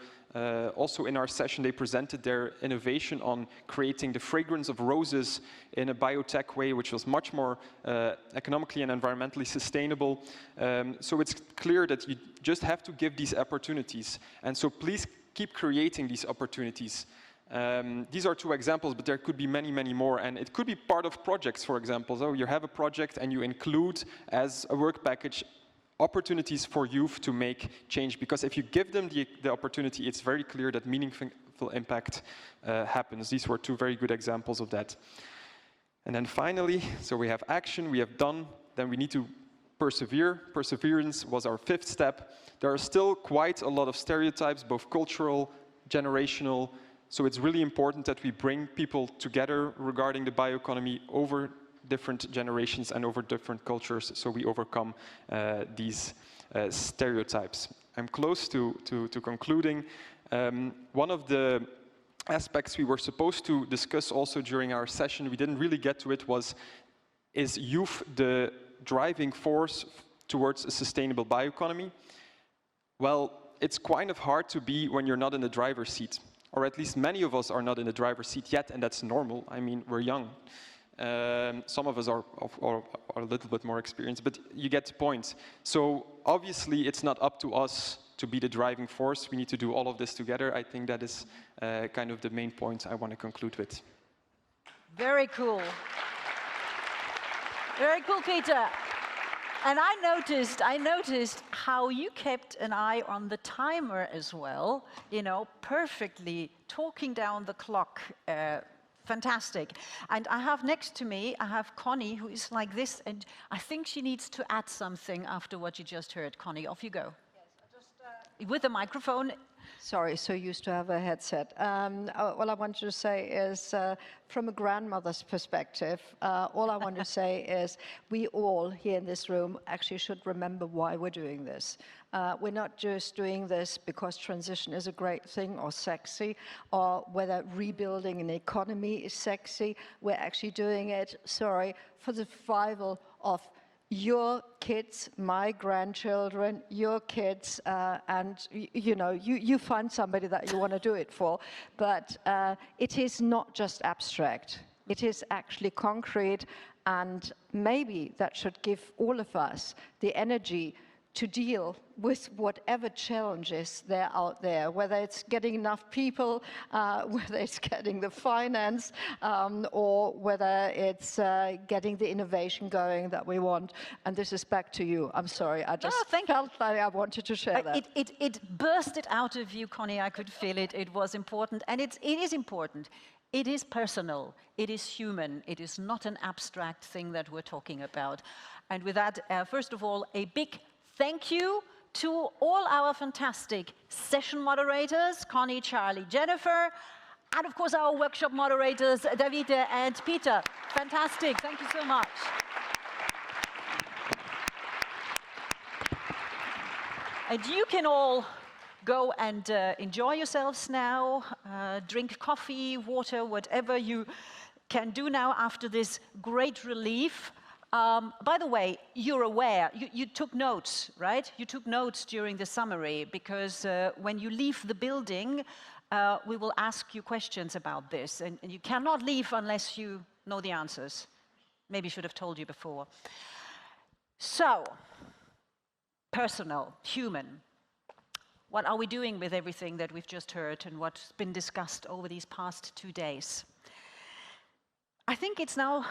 E: also in our session. They presented their innovation on creating the fragrance of roses in a biotech way, which was much more economically and environmentally sustainable. So it's clear that you just have to give these opportunities. And so please keep creating these opportunities. These are 2 examples, but there could be many, many more. And it could be part of projects, for example. So you have a project and you include as a work package opportunities for youth to make change. Because if you give them the opportunity, it's very clear that meaningful impact happens. These were 2 very good examples of that. And then finally, so we have action, we have done, then we need to persevere. Perseverance was our 5th step. There are still quite a lot of stereotypes, both cultural, generational, so it's really important that we bring people together regarding the bioeconomy over different generations and over different cultures, so we overcome these stereotypes. I'm close to concluding. One of the aspects we were supposed to discuss also during our session, we didn't really get to it, is youth the driving force towards a sustainable bioeconomy? Well, it's kind of hard to be when you're not in the driver's seat, or at least many of us are not in the driver's seat yet, and that's normal. I mean, we're young. Some of us are a little bit more experienced, but you get the point. So obviously, it's not up to us to be the driving force. We need to do all of this together. I think that is kind of the main point I want to conclude with.
A: Very cool. Very cool, Peter. And I noticed how you kept an eye on the timer as well, you know, perfectly talking down the clock. Fantastic. And I have next to me, I have Connie, who is like this, and I think she needs to add something after what you just heard. Connie, off you go. Yes, I just, with the microphone.
B: Sorry, so used to have a headset. All I wanted to say is, from a grandmother's perspective, all I want to say is we all here in this room actually should remember why we're doing this. We're not just doing this because transition is a great thing or sexy, or whether rebuilding an economy is sexy. We're actually doing it, for the survival of your kids, my grandchildren, your kids, and you know, you find somebody that you want to do it for. But it is not just abstract. It is actually concrete, and maybe that should give all of us the energy to deal with whatever challenges there are out there, whether it's getting enough people, whether it's getting the finance, or whether it's getting the innovation going that we want. And this is back to you. I'm sorry, I just felt like I wanted to share that.
A: It bursted out of you, Connie. I could feel it. It was important, and it is important. It is personal, it is human, it is not an abstract thing that we're talking about. And with that, first of all, a big thank you to all our fantastic session moderators, Connie, Charlie, Jennifer, and of course our workshop moderators, Davide and Peter. Fantastic, thank you so much. And you can all go and enjoy yourselves now, drink coffee, water, whatever you can do now after this great relief. By the way, you're aware, you took notes, right? You took notes during the summary, because when you leave the building, we will ask you questions about this, and you cannot leave unless you know the answers. Maybe I should have told you before. So, personal, human. What are we doing with everything that we've just heard and what's been discussed over these past 2 days? I think it's now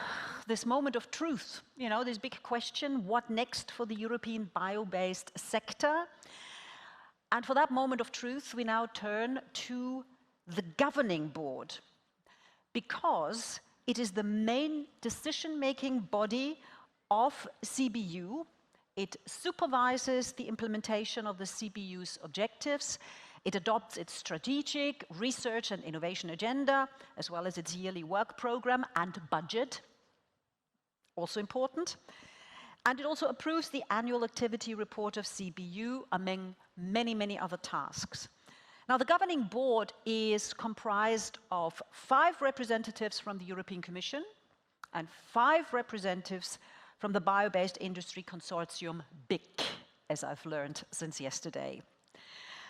A: this moment of truth, you know, this big question, what next for the European bio-based sector? And for that moment of truth, we now turn to the governing board, because it is the main decision-making body of CBU. It supervises the implementation of the CBU's objectives. It adopts its strategic, research and innovation agenda, as well as its yearly work program and budget, also important. And it also approves the annual activity report of CBU, among many, many other tasks. Now, the governing board is comprised of 5 representatives from the European Commission and 5 representatives from the Bio-Based Industry Consortium, BIC, as I've learned since yesterday.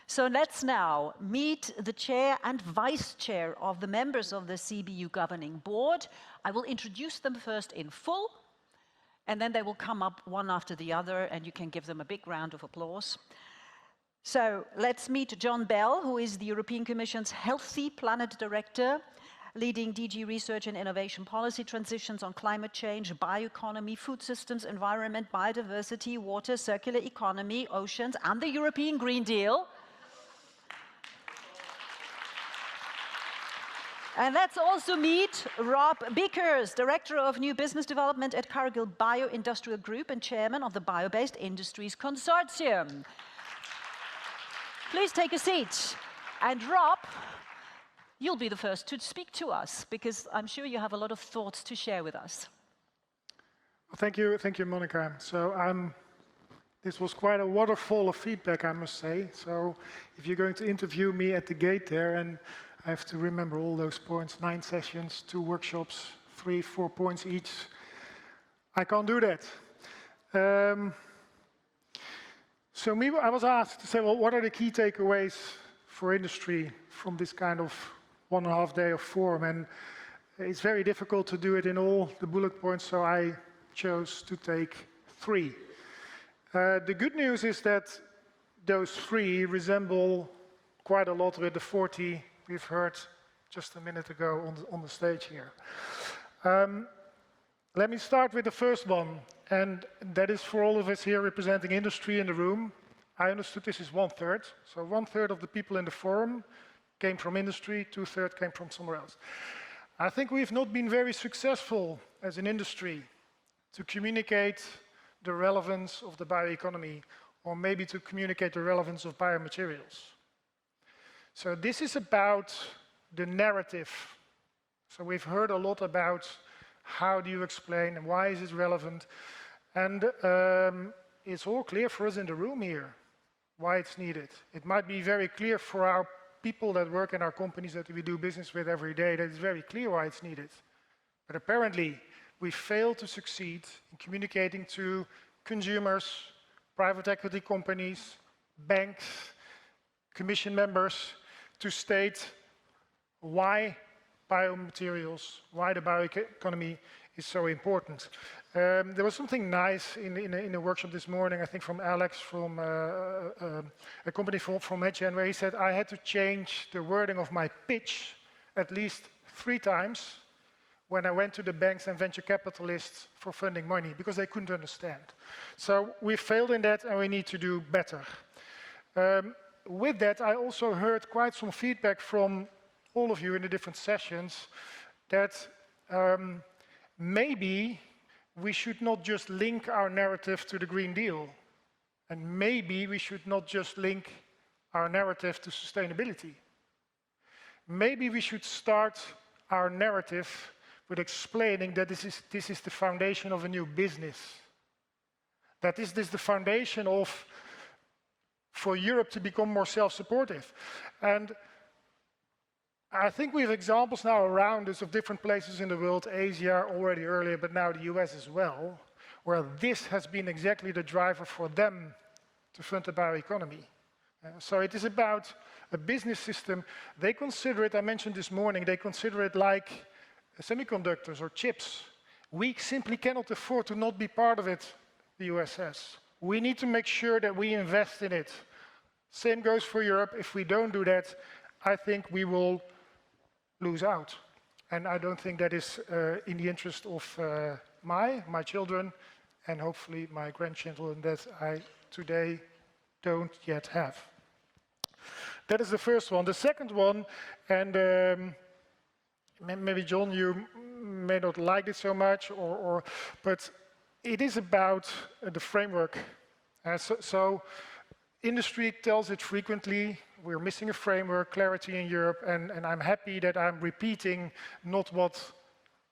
A: So let's now meet the chair and vice chair of the members of the CBU governing board. I will introduce them first in full, and then they will come up one after the other, and you can give them a big round of applause. So let's meet John Bell, who is the European Commission's Healthy Planet Director, leading DG Research and Innovation Policy transitions on climate change, bioeconomy, food systems, environment, biodiversity, water, circular economy, oceans, and the European Green Deal. And let's also meet Rob Beekers, Director of New Business Development at Cargill Bio-Industrial Group and Chairman of the Bio-Based Industries Consortium. Please take a seat. And Rob, you'll be the first to speak to us, because I'm sure you have a lot of thoughts to share with us.
G: Well, thank you, Monica. So this was quite a waterfall of feedback, I must say. So if you're going to interview me at the gate there, and I have to remember all those points, 9 sessions, 2 workshops, 3, 4 points each, I can't do that. So I was asked to say, well, what are the key takeaways for industry from this kind of 1.5 day of forum? And it's very difficult to do it in all the bullet points, so I chose to take 3. The good news is that those 3 resemble quite a lot with the 40 we've heard just a minute ago on the stage here. Let me start with the first one, and that is for all of us here representing industry in the room. I understood this is 1/3, so 1/3 of the people in the forum came from industry, 2/3 came from somewhere else. I think we've not been very successful as an industry to communicate the relevance of the bioeconomy, or maybe to communicate the relevance of biomaterials. So this is about the narrative. So we've heard a lot about how do you explain and why is it relevant. And it's all clear for us in the room here why it's needed. It might be very clear for our people that work in our companies that we do business with every day, that it's very clear why it's needed. But apparently, we fail to succeed in communicating to consumers, private equity companies, banks, commission members, to state why biomaterials, why the bioeconomy is so important. There was something nice in a workshop this morning, I think from Alex, from a company from HN, where he said, I had to change the wording of my pitch at least 3 times when I went to the banks and venture capitalists for funding money, because they couldn't understand. So we failed in that, and we need to do better. With that, I also heard quite some feedback from all of you in the different sessions that maybe we should not just link our narrative to the Green Deal. And maybe we should not just link our narrative to sustainability. Maybe we should start our narrative with explaining that this is the foundation of a new business. That this is the foundation for Europe to become more self-supportive. And I think we have examples now around us of different places in the world, Asia already earlier, but now the US as well, where this has been exactly the driver for them to fund the bioeconomy. So it is about a business system. They consider it, I mentioned this morning, they consider it like semiconductors or chips. We simply cannot afford to not be part of it, the US says. We need to make sure that we invest in it. Same goes for Europe. If we don't do that, I think we will lose out. And I don't think that is in the interest of my children, and hopefully my grandchildren that I today don't yet have. That is the first one. The second one, and maybe John, you may not like it so much, but it is about the framework. So industry tells it frequently, we're missing a framework, clarity in Europe, and I'm happy that I'm repeating not what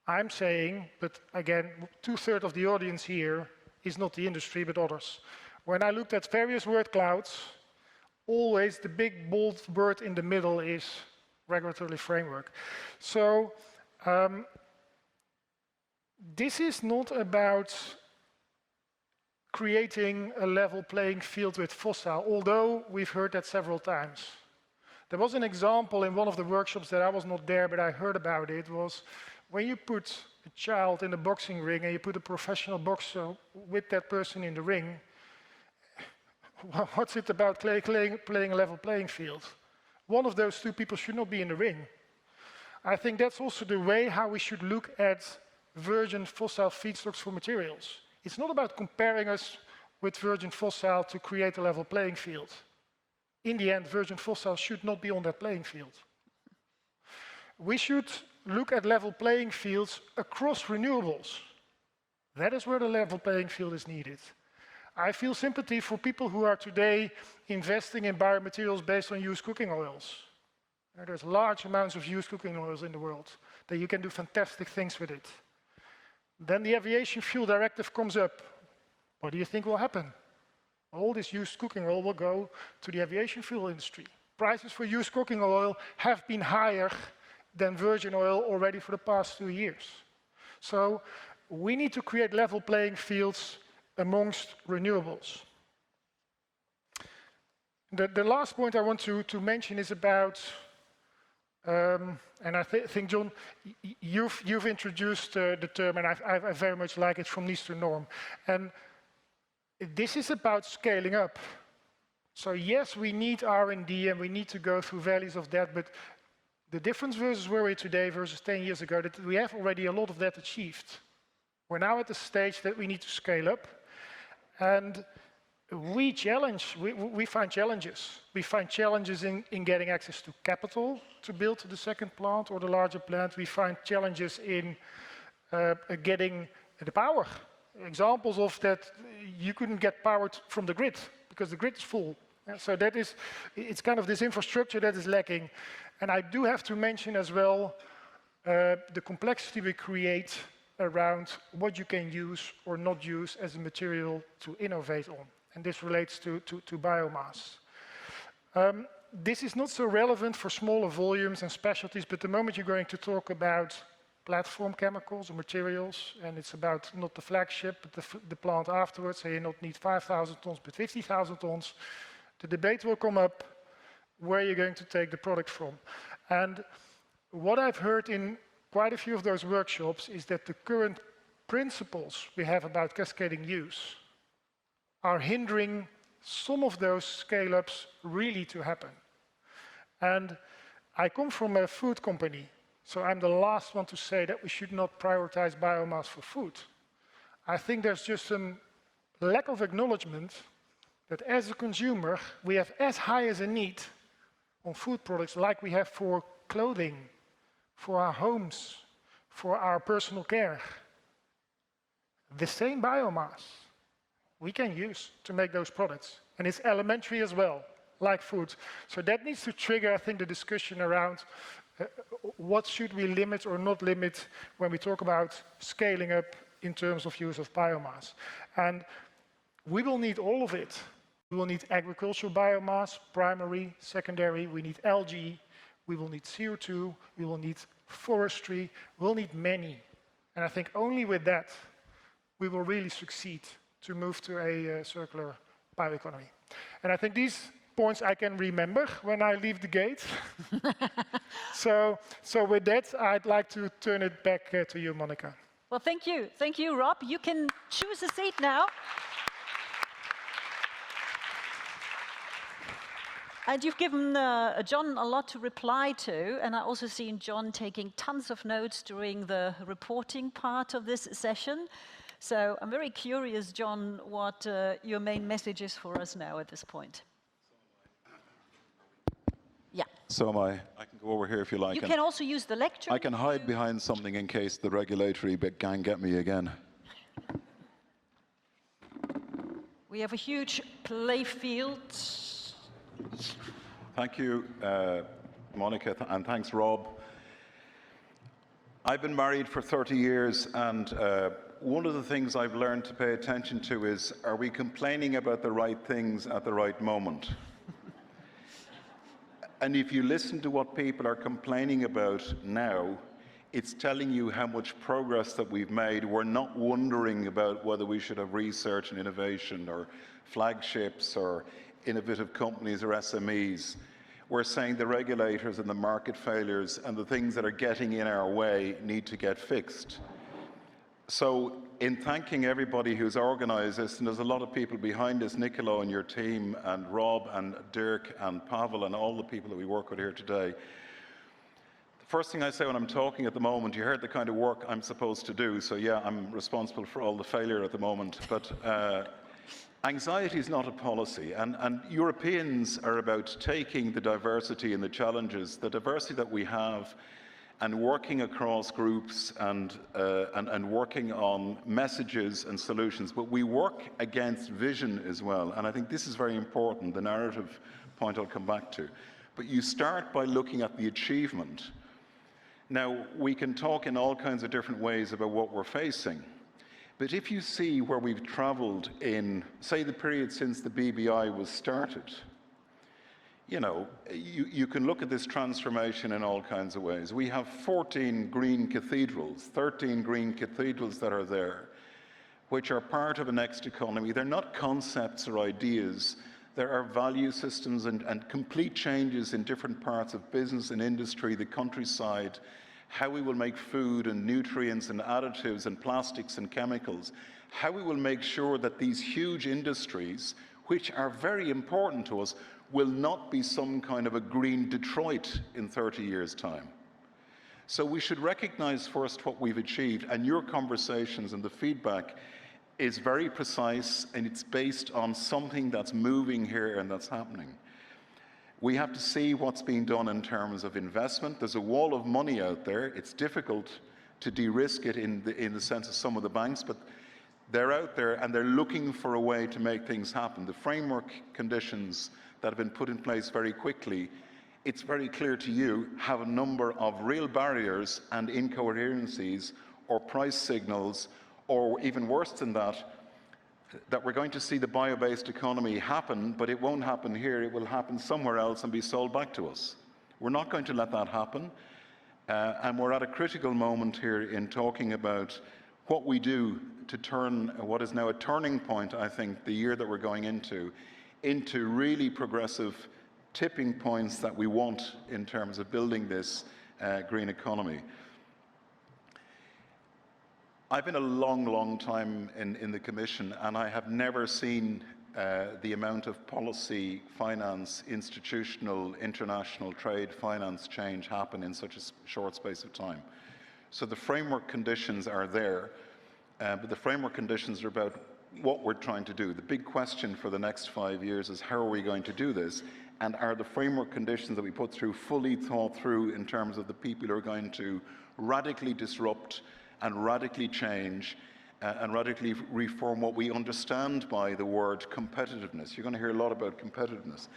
G: I'm saying, but again, 2/3 of the audience here is not the industry, but others. When I looked at various word clouds, always the big bold word in the middle is regulatory framework. So this is not about creating a level playing field with fossil, although we've heard that several times. There was an example in one of the workshops that I was not there, but I heard about it, was when you put a child in a boxing ring and you put a professional boxer with that person in the ring, what's it about playing a level playing field? One of those 2 people should not be in the ring. I think that's also the way how we should look at virgin fossil feedstocks for materials. It's not about comparing us with virgin fossil to create a level playing field. In the end, virgin fossil should not be on that playing field. we should look at level playing fields across renewables. That is where the level playing field is needed. I feel sympathy for people who are today investing in biomaterials based on used cooking oils. There's large amounts of used cooking oils in the world that you can do fantastic things with it. Then the aviation fuel directive comes up. What do you think will happen? All this used cooking oil will go to the aviation fuel industry. Prices for used cooking oil have been higher than virgin oil already for the past 2 years. So we need to create level playing fields amongst renewables. The last point I want to mention is about, and I think, John, you've introduced the term, and I very much like it, from niche to norm. And this is about scaling up. So yes, we need R&D and we need to go through valleys of that, but the difference versus where we are today versus 10 years ago, that we have already a lot of that achieved. We're now at the stage that we need to scale up, and we find challenges. We find challenges in getting access to capital to build the second plant or the larger plant. We find challenges in getting the power. Examples of that, you couldn't get power from the grid because the grid is full. So that is, it's kind of this infrastructure that is lacking. And I do have to mention as well the complexity we create around what you can use or not use as a material to innovate on. And this relates to biomass. This is not so relevant for smaller volumes and specialties, but the moment you're going to talk about platform chemicals or materials, and it's about not the flagship, but the plant afterwards, so you not need 5,000 tons, but 50,000 tons, the debate will come up where you're going to take the product from. And what I've heard in quite a few of those workshops is that the current principles we have about cascading use are hindering some of those scale-ups really to happen. And I come from a food company, so I'm the last one to say that we should not prioritize biomass for food. I think there's just a lack of acknowledgement that as a consumer, we have as high as a need on food products like we have for clothing, for our homes, for our personal care. The same biomass we can use to make those products. And it's elementary as well, like food. So that needs to trigger, I think, the discussion around what should we limit or not limit when we talk about scaling up in terms of use of biomass. And we will need all of it. We will need agricultural biomass, primary, secondary. We need algae. We will need CO2. We will need forestry. We'll need many. And I think only with that we will really succeed to move to a circular bioeconomy. And I think these points I can remember when I leave the gate. So with that, I'd like to turn it back to you, Monica.
A: Well, thank you. Thank you, Rob. You can choose a seat now. And you've given John a lot to reply to, and I also seen John taking tons of notes during the reporting part of this session. So I'm very curious, John, what your main message is for us now at this point. Yeah.
H: So am I. I can go over here if you like.
A: You can also use the lecture.
H: I can hide behind something in case the regulatory bit can get me again.
A: We have a huge play field.
H: Thank you, Monica, and thanks, Rob. I've been married for 30 years, and one of the things I've learned to pay attention to is, are we complaining about the right things at the right moment? And if you listen to what people are complaining about now, it's telling you how much progress that we've made. We're not wondering about whether we should have research and innovation or flagships or innovative companies or SMEs. We're saying the regulators and the market failures and the things that are getting in our way need to get fixed. So in thanking everybody who's organised this, and there's a lot of people behind us, Nicoló and your team, and Rob and Dirk and Pavel and all the people that we work with here today, the first thing I say when I'm talking at the moment, you heard the kind of work I'm supposed to do, so yeah, I'm responsible for all the failure at the moment, but anxiety is not a policy, and Europeans are about taking the diversity and the challenges, the diversity that we have, and working across groups and working on messages and solutions, but we work against vision as well. And I think this is very important, the narrative point I'll come back to. But you start by looking at the achievement. Now, we can talk in all kinds of different ways about what we're facing, but if you see where we've traveled in, say, the period since the BBI was started, you know, you can look at this transformation in all kinds of ways. We have 14 green cathedrals, 13 green cathedrals that are there, which are part of a next economy. They're not concepts or ideas. There are value systems and complete changes in different parts of business and industry, the countryside, how we will make food and nutrients and additives and plastics and chemicals, how we will make sure that these huge industries, which are very important to us, will not be some kind of a green Detroit in 30 years' time. So we should recognize first what we've achieved, and your conversations and the feedback is very precise, and it's based on something that's moving here and that's happening. We have to see what's being done in terms of investment. There's a wall of money out there. It's difficult to de-risk it in the sense of some of the banks, but they're out there and they're looking for a way to make things happen. The framework conditions that have been put in place very quickly, it's very clear to you, have a number of real barriers and incoherencies or price signals, or even worse than that, that we're going to see the bio-based economy happen, but it won't happen here, it will happen somewhere else and be sold back to us. We're not going to let that happen, and we're at a critical moment here in talking about what we do to turn what is now a turning point, I think, the year that we're going into really progressive tipping points that we want in terms of building this green economy. I've been a long, long time in the Commission, and I have never seen the amount of policy, finance, institutional, international trade, finance change happen in such a short space of time. So the framework conditions are there, but the framework conditions are about what we're trying to do. The big question for the next 5 years is how are we going to do this? And are the framework conditions that we put through fully thought through in terms of the people who are going to radically disrupt and radically change and radically reform what we understand by the word competitiveness. You're going to hear a lot about competitiveness.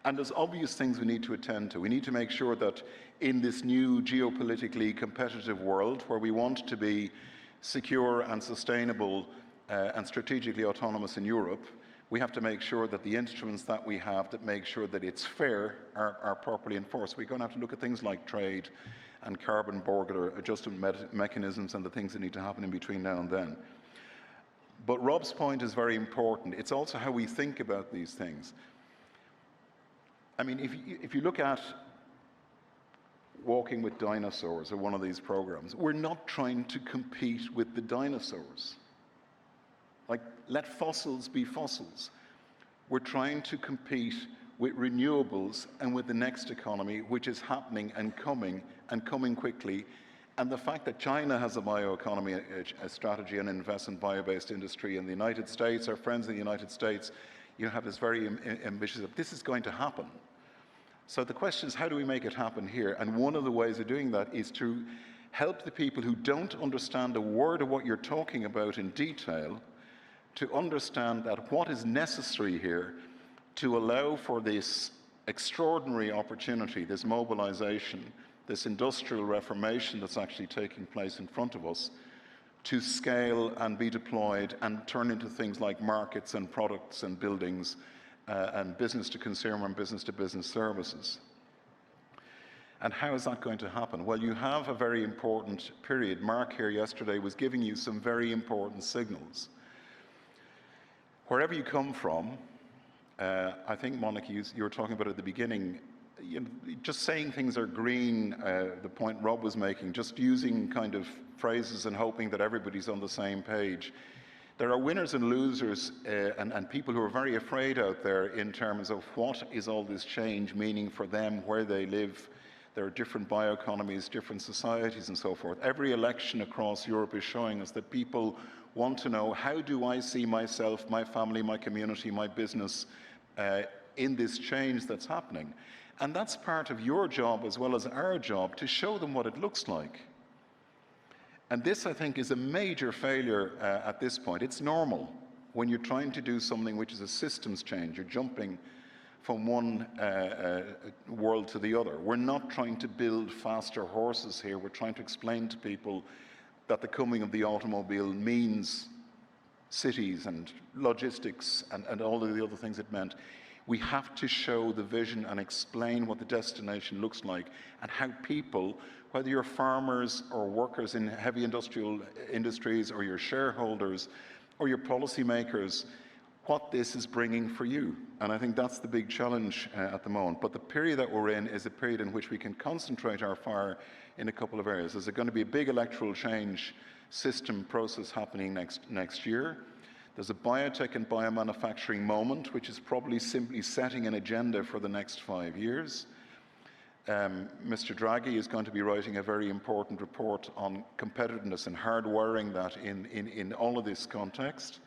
H: And there's obvious things we need to attend to. We need to make sure that in this new geopolitically competitive world where we want to be secure and sustainable and strategically autonomous in Europe, we have to make sure that the instruments that we have that make sure that it's fair are properly enforced. We're going to have to look at things like trade and carbon border adjustment mechanisms and the things that need to happen in between now and then. But Rob's point is very important. It's also how we think about these things. I mean, if you look at Walking with Dinosaurs or one of these programs, we're not trying to compete with the dinosaurs. Like, let fossils be fossils. We're trying to compete with renewables and with the next economy, which is happening and coming quickly. And the fact that China has a bioeconomy a strategy and invests in bio-based industry, and the United States, our friends in the United States, you have this very ambitious, this is going to happen. So the question is, how do we make it happen here? And one of the ways of doing that is to help the people who don't understand a word of what you're talking about in detail to understand that what is necessary here to allow for this extraordinary opportunity, this mobilization, this industrial reformation that's actually taking place in front of us, to scale and be deployed and turn into things like markets and products and buildings and business to consumer and business to business services. And how is that going to happen? Well, you have a very important period. Mark here yesterday was giving you some very important signals. Wherever you come from, I think, Monica, you were talking about at the beginning, just saying things are green, the point Rob was making, just using kind of phrases and hoping that everybody's on the same page. There are winners and losers and people who are very afraid out there in terms of what is all this change meaning for them, where they live. There are different bioeconomies, different societies and so forth. Every election across Europe is showing us that people want to know, how do I see myself, my family, my community, my business in this change that's happening? And that's part of your job as well as our job, to show them what it looks like. And this, I think, is a major failure at this point. It's normal when you're trying to do something which is a systems change. You're jumping from one world to the other. We're not trying to build faster horses here. We're trying to explain to people that the coming of the automobile means cities and logistics and all of the other things it meant. We have to show the vision and explain what the destination looks like, and how people, whether you're farmers or workers in heavy industrial industries, or your shareholders or your policymakers, what this is bringing for you. And I think that's the big challenge at the moment. But the period that we're in is a period in which we can concentrate our fire in a couple of areas. There's going to be a big electoral change system process happening next year. There's a biotech and biomanufacturing moment, which is probably simply setting an agenda for the next 5 years. Mr. Draghi is going to be writing a very important report on competitiveness and hardwiring that in all of this context.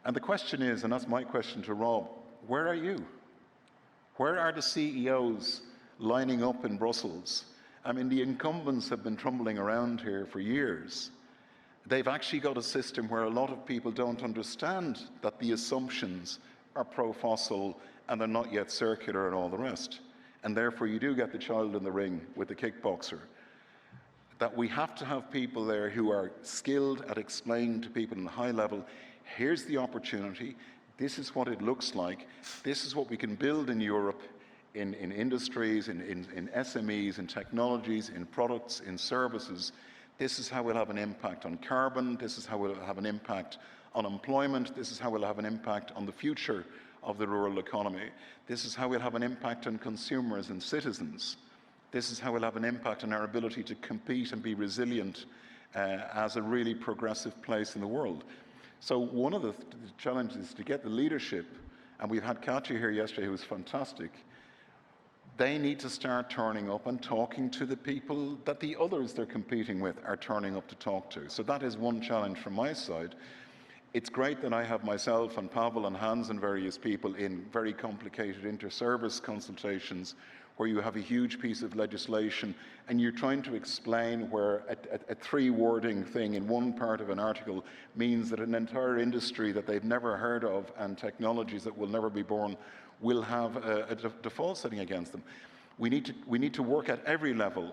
H: And the question is, and that's my question to Rob, where are you? Where are the CEOs lining up in Brussels? I mean, the incumbents have been trundling around here for years. They've actually got a system where a lot of people don't understand that the assumptions are pro-fossil and they're not yet circular and all the rest. And therefore you do get the child in the ring with the kickboxer. That we have to have people there who are skilled at explaining to people in a high level, here's the opportunity, this is what it looks like, this is what we can build in Europe, in industries, in SMEs, in technologies, in products, in services. This is how we'll have an impact on carbon, this is how we'll have an impact on employment, this is how we'll have an impact on the future of the rural economy. This is how we'll have an impact on consumers and citizens. This is how we'll have an impact on our ability to compete and be resilient as a really progressive place in the world. So one of the challenges is to get the leadership, and we've had Katja here yesterday who was fantastic. They need to start turning up and talking to the people that the others they're competing with are turning up to talk to. So that is one challenge from my side. It's great that I have myself and Pavel and Hans and various people in very complicated inter-service consultations where you have a huge piece of legislation and you're trying to explain where a three-wording thing in one part of an article means that an entire industry that they've never heard of and technologies that will never be born will have a default setting against them. We need to work at every level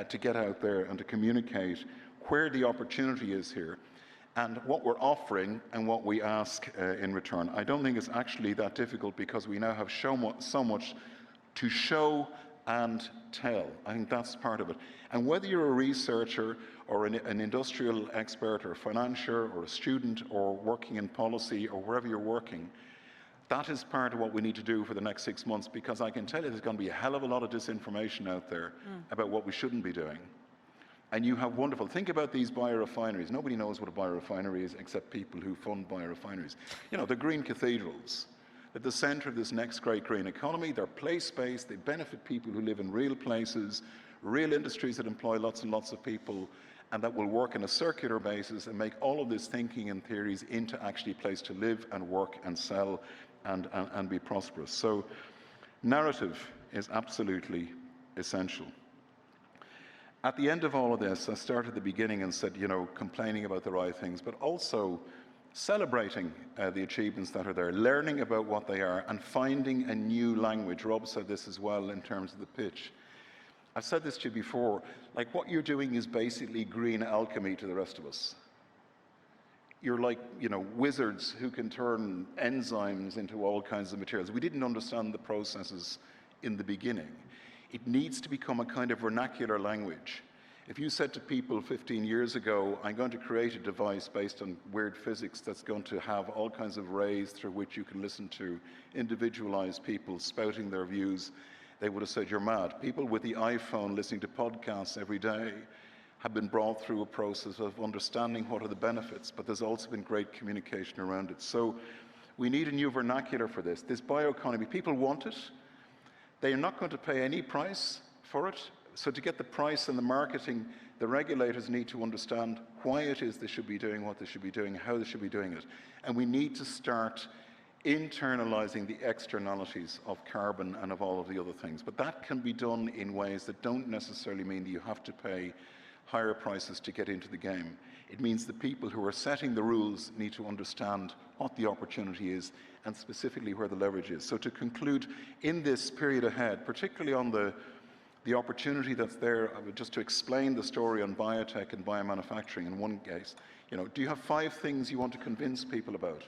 H: to get out there and to communicate where the opportunity is here and what we're offering and what we ask in return. I don't think it's actually that difficult because we now have so much to show and tell. I think that's part of it. And whether you're a researcher or an industrial expert or a financier or a student or working in policy or wherever you're working, that is part of what we need to do for the next 6 months, because I can tell you there's going to be a hell of a lot of disinformation out there about what we shouldn't be doing. And you have wonderful, think about these biorefineries. Nobody knows what a biorefinery is except people who fund biorefineries. You know, the green cathedrals at the center of this next great green economy. They're place-based, they benefit people who live in real places, real industries that employ lots and lots of people, and that will work on a circular basis and make all of this thinking and theories into actually a place to live and work and sell and be prosperous. So narrative is absolutely essential. At the end of all of this, I started at the beginning and said, you know, complaining about the right things, but also celebrating the achievements that are there, learning about what they are, and finding a new language. Rob said this as well in terms of the pitch. I've said this to you before, like what you're doing is basically green alchemy to the rest of us. You're like, you know, wizards who can turn enzymes into all kinds of materials. We didn't understand the processes in the beginning. It needs to become a kind of vernacular language. If you said to people 15 years ago, I'm going to create a device based on weird physics that's going to have all kinds of rays through which you can listen to individualized people spouting their views, they would have said, you're mad. People with the iPhone listening to podcasts every day have been brought through a process of understanding what are the benefits, but there's also been great communication around it. So we need a new vernacular for this. This bioeconomy, people want it. They are not going to pay any price for it. So to get the price and the marketing, the regulators need to understand why it is they should be doing what they should be doing, how they should be doing it. And we need to start internalizing the externalities of carbon and of all of the other things. But that can be done in ways that don't necessarily mean that you have to pay higher prices to get into the game. It means the people who are setting the rules need to understand what the opportunity is and specifically where the leverage is. So to conclude, in this period ahead, particularly on the opportunity that's there, just to explain the story on biotech and biomanufacturing in one case, do you have 5 things you want to convince people about?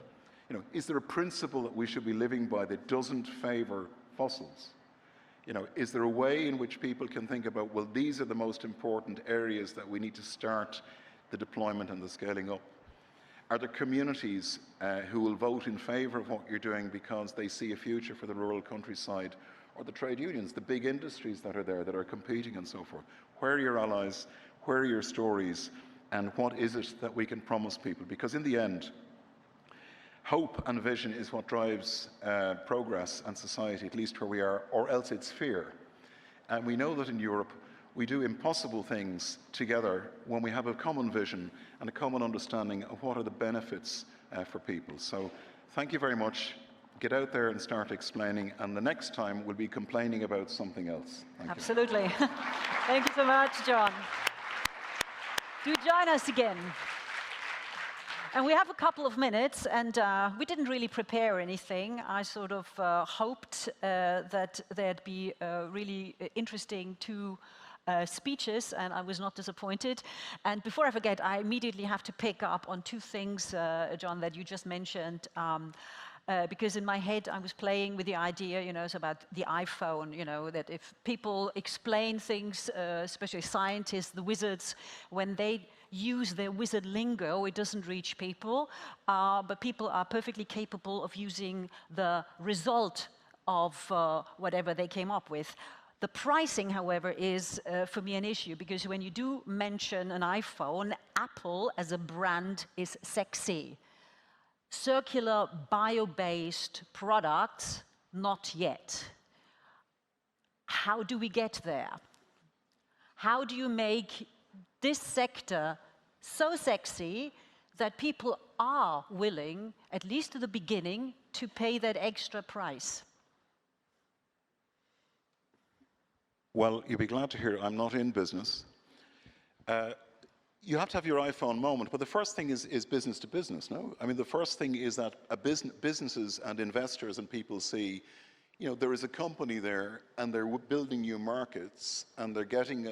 H: Is there a principle that we should be living by that doesn't favor fossils? Is there a way in which people can think about, well, these are the most important areas that we need to start the deployment and the scaling up? Are there communities who will vote in favor of what you're doing because they see a future for the rural countryside? Or the trade unions, the big industries that are there that are competing and so forth? Where are your allies? Where are your stories? And what is it that we can promise people? Because in the end, hope and vision is what drives progress and society, at least where we are, or else it's fear. And we know that in Europe, we do impossible things together when we have a common vision and a common understanding of what are the benefits for people. So thank you very much. Get out there and start explaining, and the next time we'll be complaining about something else. Thank you.
A: Absolutely. Thank you so much, John. Do join us again. And we have a couple of minutes, and we didn't really prepare anything. I sort of hoped that there'd be really interesting 2 speeches, and I was not disappointed. And before I forget, I immediately have to pick up on 2 things, John, that you just mentioned. Because in my head I was playing with the idea, it's about the iPhone, that if people explain things, especially scientists, the wizards, when they use their wizard lingo, it doesn't reach people, but people are perfectly capable of using the result of whatever they came up with. The pricing, however, is for me an issue, because when you do mention an iPhone, Apple as a brand is sexy. Circular, bio-based products, not yet. How do we get there? How do you make this sector so sexy that people are willing, at least at the beginning, to pay that extra price?
H: Well, you'll be glad to hear I'm not in business. You have to have your iPhone moment, but the first thing is business to business, no? I mean, the first thing is that businesses and investors and people see, there is a company there, and they're building new markets, and they're getting,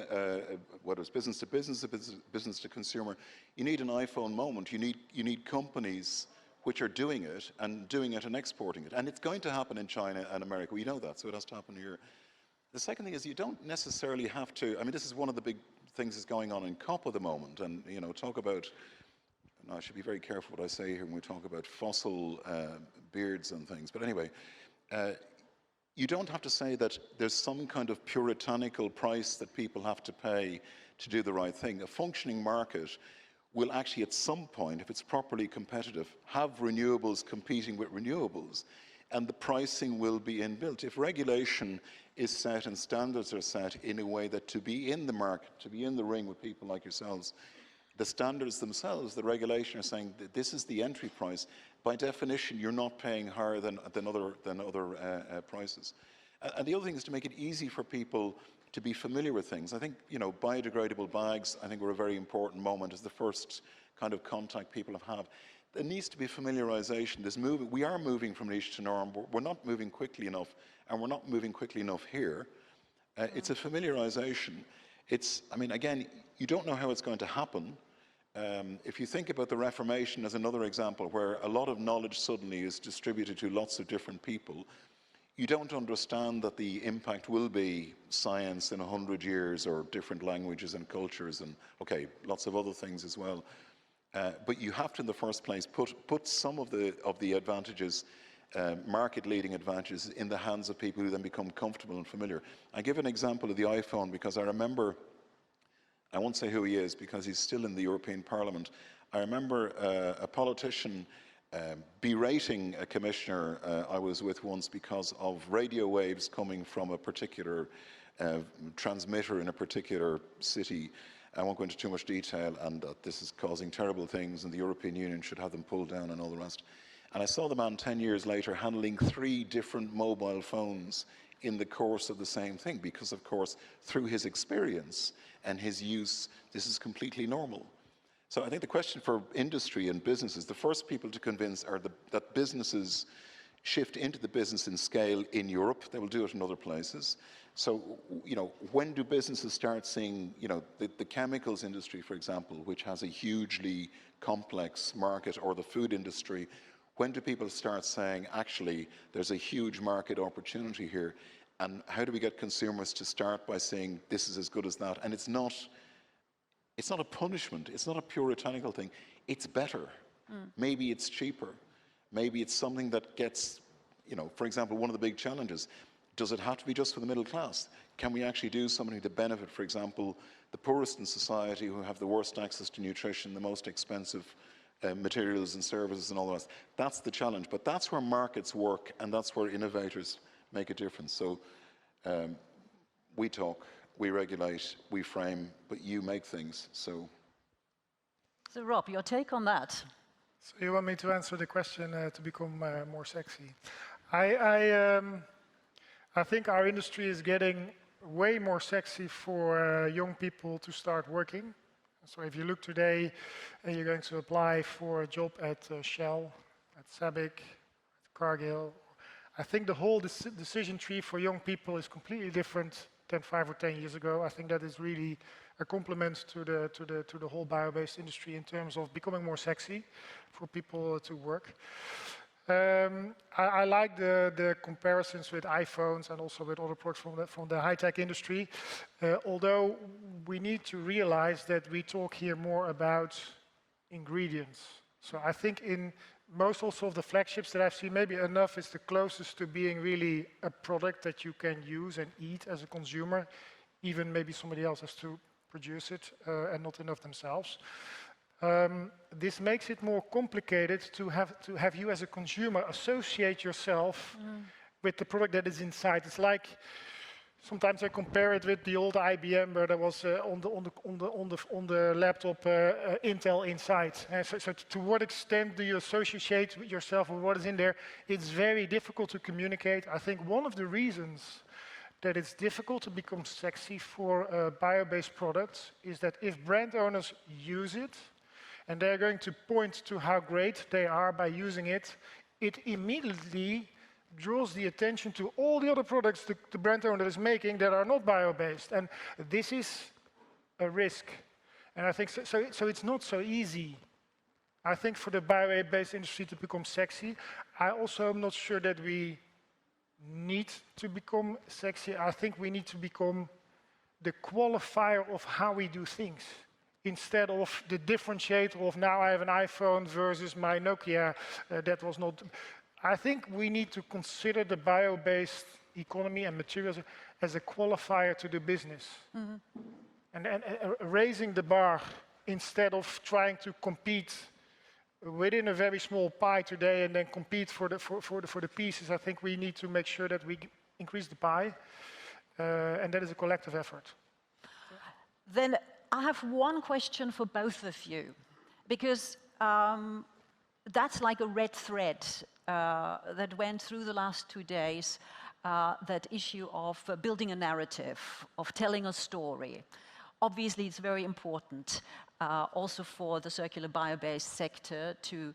H: whether it's business to business, business to consumer. You need an iPhone moment. You need companies which are doing it and exporting it. And it's going to happen in China and America. We know that, so it has to happen here. The second thing is you don't necessarily have to, I mean, this is one of the big things that's going on in COP at the moment, and talk about, and I should be very careful what I say here when we talk about fossil beards and things, but anyway, you don't have to say that there's some kind of puritanical price that people have to pay to do the right thing. A functioning market will actually at some point, if it's properly competitive, have renewables competing with renewables, and the pricing will be inbuilt. If regulation is set and standards are set in a way that to be in the market, to be in the ring with people like yourselves, the standards themselves, the regulation are saying that this is the entry price. By definition, you're not paying higher than other prices. And the other thing is to make it easy for people to be familiar with things. I think, biodegradable bags, I think, were a very important moment as the first kind of contact people have had. There needs to be familiarization. We are moving from niche to norm. We're not moving quickly enough, and we're not moving quickly enough here. It's a familiarization. Again, you don't know how it's going to happen. If you think about the Reformation as another example, where a lot of knowledge suddenly is distributed to lots of different people, you don't understand that the impact will be science in 100 years, or different languages and cultures, and lots of other things as well. But you have to, in the first place, put some of the advantages, market-leading advantages, in the hands of people who then become comfortable and familiar. I give an example of the iPhone because I remember, I won't say who he is because he's still in the European Parliament. I remember a politician berating a commissioner I was with once because of radio waves coming from a particular transmitter in a particular city. I won't go into too much detail, and that this is causing terrible things, and the European Union should have them pulled down and all the rest. And I saw the man 10 years later handling 3 different mobile phones in the course of the same thing, because of course, through his experience and his use, this is completely normal. So I think the question for industry and businesses, the first people to convince are that businesses shift into the business in scale in Europe. They will do it in other places. So, you know, when do businesses start seeing, you know, the chemicals industry, for example, which has a hugely complex market, or the food industry, when do people start saying, actually, there's a huge market opportunity here, and how do we get consumers to start by saying, this is as good as that? And it's not a punishment, it's not a puritanical thing, it's better. Maybe it's cheaper. Maybe it's something that gets, you know, for example, one of the big challenges, does it have to be just for the middle class? Can we actually do something to benefit, for example, the poorest in society who have the worst access to nutrition, the most expensive materials and services and all the rest? That's the challenge, but that's where markets work, and that's where innovators make a difference. So we talk, we regulate, we frame, but you make things. So
A: Rob, your take on that?
G: So you want me to answer the question to become more sexy? I think our industry is getting way more sexy for young people to start working. So if you look today and you're going to apply for a job at Shell, at SABIC, at Cargill, I think the whole decision tree for young people is completely different than 5 or 10 years ago. I think that is really a compliment to the whole bio-based industry in terms of becoming more sexy for people to work. I like the comparisons with iPhones and also with other products from the high-tech industry, although we need to realize that we talk here more about ingredients. So I think in most also of the flagships that I've seen, maybe enough is the closest to being really a product that you can use and eat as a consumer. Even maybe somebody else has to produce it and not enough themselves. This makes it more complicated to have you as a consumer associate yourself with the product that is inside. It's like, sometimes I compare it with the old IBM where there was on the laptop Intel inside. So to what extent do you associate yourself with what is in there? It's very difficult to communicate. I think one of the reasons that it's difficult to become sexy for bio-based products is that if brand owners use it, and they're going to point to how great they are by using it, it immediately draws the attention to all the other products the brand owner is making that are not bio-based. And this is a risk. And I think so it's not so easy, I think, for the bio-based industry to become sexy. I also am not sure that we need to become sexy. I think we need to become the qualifier of how we do things, instead of the differentiator of now I have an iPhone versus my Nokia that was not. I think we need to consider the bio-based economy and materials as a qualifier to the business. And raising the bar instead of trying to compete within a very small pie today and then compete for the pieces. I think we need to make sure that we increase the pie, and that is a collective effort.
A: Then I have one question for both of you, because that's like a red thread that went through the last 2 days, that issue of building a narrative, of telling a story. Obviously, it's very important also for the circular bio-based sector to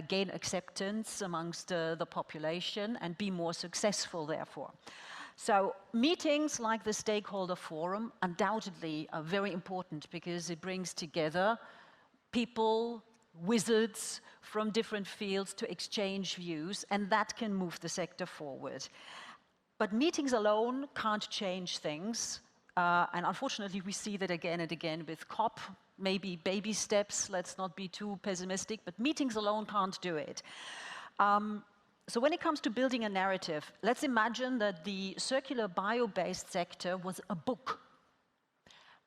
A: gain acceptance amongst the population and be more successful, therefore. So meetings like the Stakeholder Forum undoubtedly are very important because it brings together people, wizards from different fields to exchange views, and that can move the sector forward. But meetings alone can't change things, and unfortunately we see that again and again with COP, maybe baby steps, let's not be too pessimistic, but meetings alone can't do it. So when it comes to building a narrative, let's imagine that the circular bio-based sector was a book.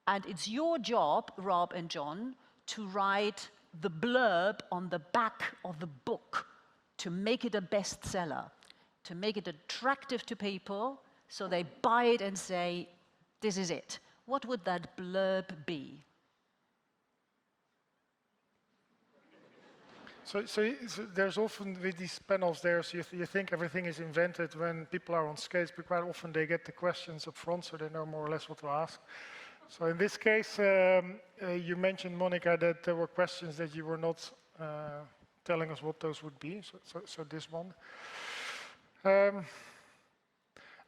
A: And it's your job, Rob and John, to write the blurb on the back of the book to make it a bestseller, to make it attractive to people so they buy it and say, this is it. What would that blurb be?
G: So there's often with these panels there, so you think everything is invented when people are on stage, but quite often they get the questions up front, so they know more or less what to ask. So in this case, you mentioned, Monica, that there were questions that you were not telling us what those would be. So this one.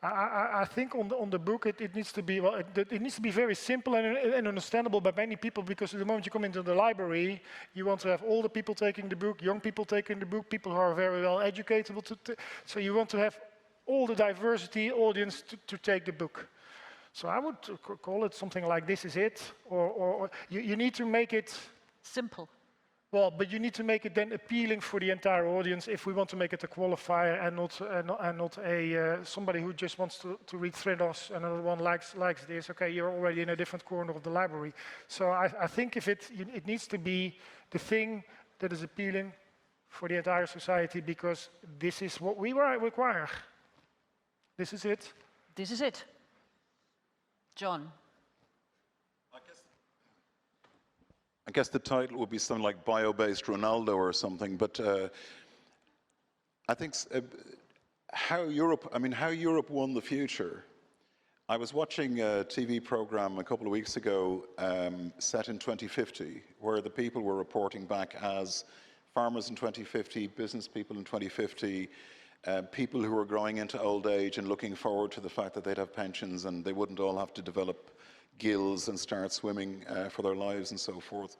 G: I think on the book it needs to be it needs to be very simple and understandable by many people, because at the moment you come into the library, you want to have all the people taking the book, young people taking the book, people who are very well educated. So you want to have all the diversity audience to take the book. So I would call it something like "This is it," or you need to make it
A: simple.
G: Well, but you need to make it then appealing for the entire audience if we want to make it a qualifier and not a somebody who just wants to read thrillers and another one likes this. Okay, you're already in a different corner of the library. So I think if it needs to be the thing that is appealing for the entire society, because this is what we require. This is it.
A: This is it. John.
H: I guess the title would be something like Bio-Based Ronaldo or something, but I think how Europe won the future. I was watching a TV program a couple of weeks ago set in 2050, where the people were reporting back as farmers in 2050, business people in 2050, people who were growing into old age and looking forward to the fact that they'd have pensions and they wouldn't all have to develop gills and start swimming for their lives and so forth.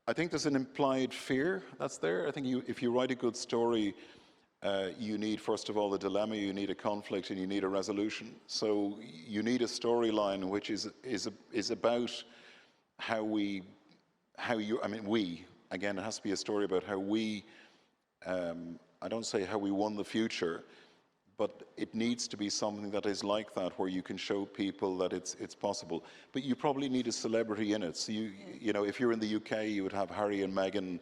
H: I think there's an implied fear that's there. I think if you write a good story, you need, first of all, a dilemma, you need a conflict, and you need a resolution. So you need a storyline which is about we, again, it has to be a story about how we, I don't say how we won the future, but it needs to be something that is like that, where you can show people that it's possible. But you probably need a celebrity in it. So you know, if you're in the UK, you would have Harry and Meghan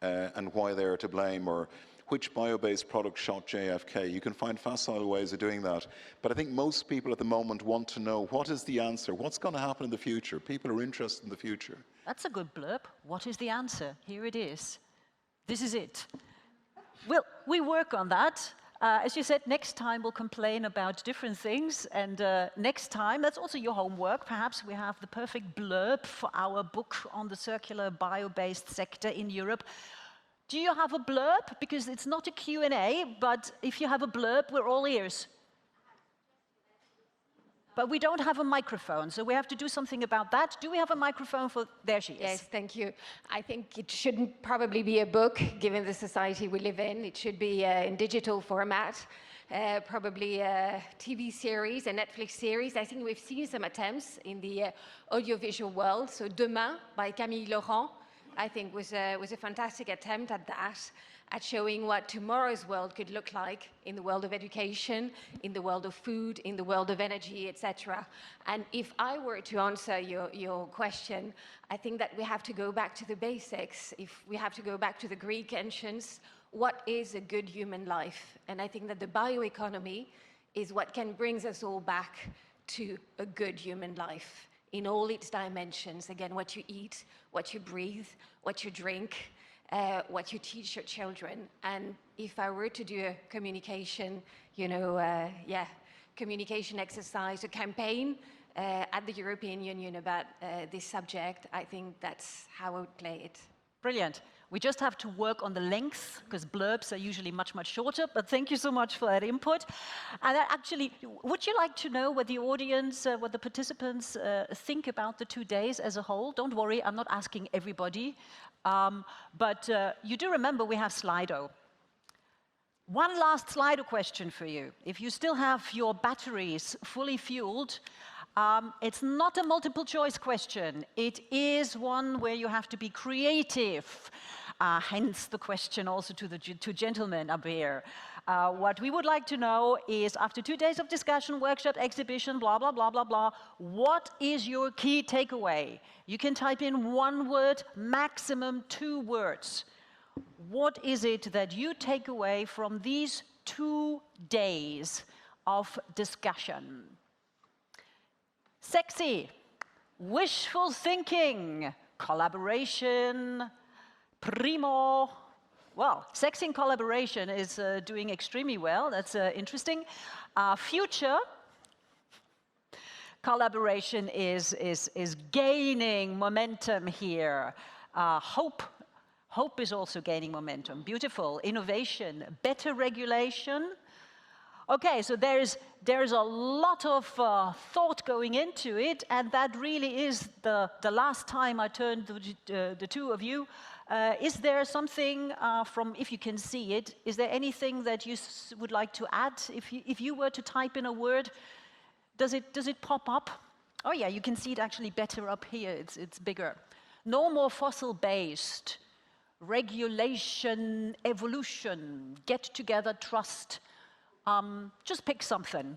H: and why they're to blame, or which bio-based product shot JFK. You can find facile ways of doing that. But I think most people at the moment want to know, what is the answer? What's going to happen in the future? People are interested in the future.
A: That's a good blurb. What is the answer? Here it is. This is it. Well, we work on that. As you said, next time we'll complain about different things, and next time, that's also your homework, perhaps we have the perfect blurb for our book on the circular bio-based sector in Europe. Do you have a blurb? Because it's not a Q&A, but if you have a blurb, we're all ears. But we don't have a microphone, so we have to do something about that. Do we have a microphone for... There she is.
I: Yes, thank you. I think it shouldn't probably be a book, given the society we live in. It should be in digital format, probably a TV series, a Netflix series. I think we've seen some attempts in the audiovisual world. So Demain by Camille Laurent, I think was a fantastic attempt at that, at showing what tomorrow's world could look like in the world of education, in the world of food, in the world of energy, etc. And if I were to answer your question, I think that we have to go back to the basics. If we have to go back to the Greek ancients, what is a good human life? And I think that the bioeconomy is what can bring us all back to a good human life in all its dimensions. Again, what you eat, what you breathe, what you drink, what you teach your children. And if I were to do a communication, communication exercise, a campaign at the European Union about this subject, I think that's how I would play it.
A: Brilliant. We just have to work on the length, because blurbs are usually much, much shorter, but thank you so much for that input. And actually, would you like to know what the audience, what the participants think about the 2 days as a whole? Don't worry, I'm not asking everybody, but you do remember we have Slido. One last Slido question for you. If you still have your batteries fully fueled, it's not a multiple choice question. It is one where you have to be creative. Hence the question also to the two gentlemen up here. What we would like to know is, after 2 days of discussion, workshop, exhibition, blah, blah, blah, blah, blah, what is your key takeaway? You can type in 1 word, maximum 2 words. What is it that you take away from these 2 days of discussion? Sexy, wishful thinking, collaboration, primo, Well, sex in collaboration is doing extremely well. That's interesting. Future collaboration is gaining momentum here. Hope is also gaining momentum. Beautiful. Innovation, better regulation. Okay, so there's a lot of thought going into it, and that really is the last time I turned to the two of you. Is there something from, if you can see it, is there anything that you would like to add? If you were to type in a word, does it pop up? Oh yeah, you can see it actually better up here. It's bigger. No more fossil-based. Regulation, evolution, get together, trust. Just pick something.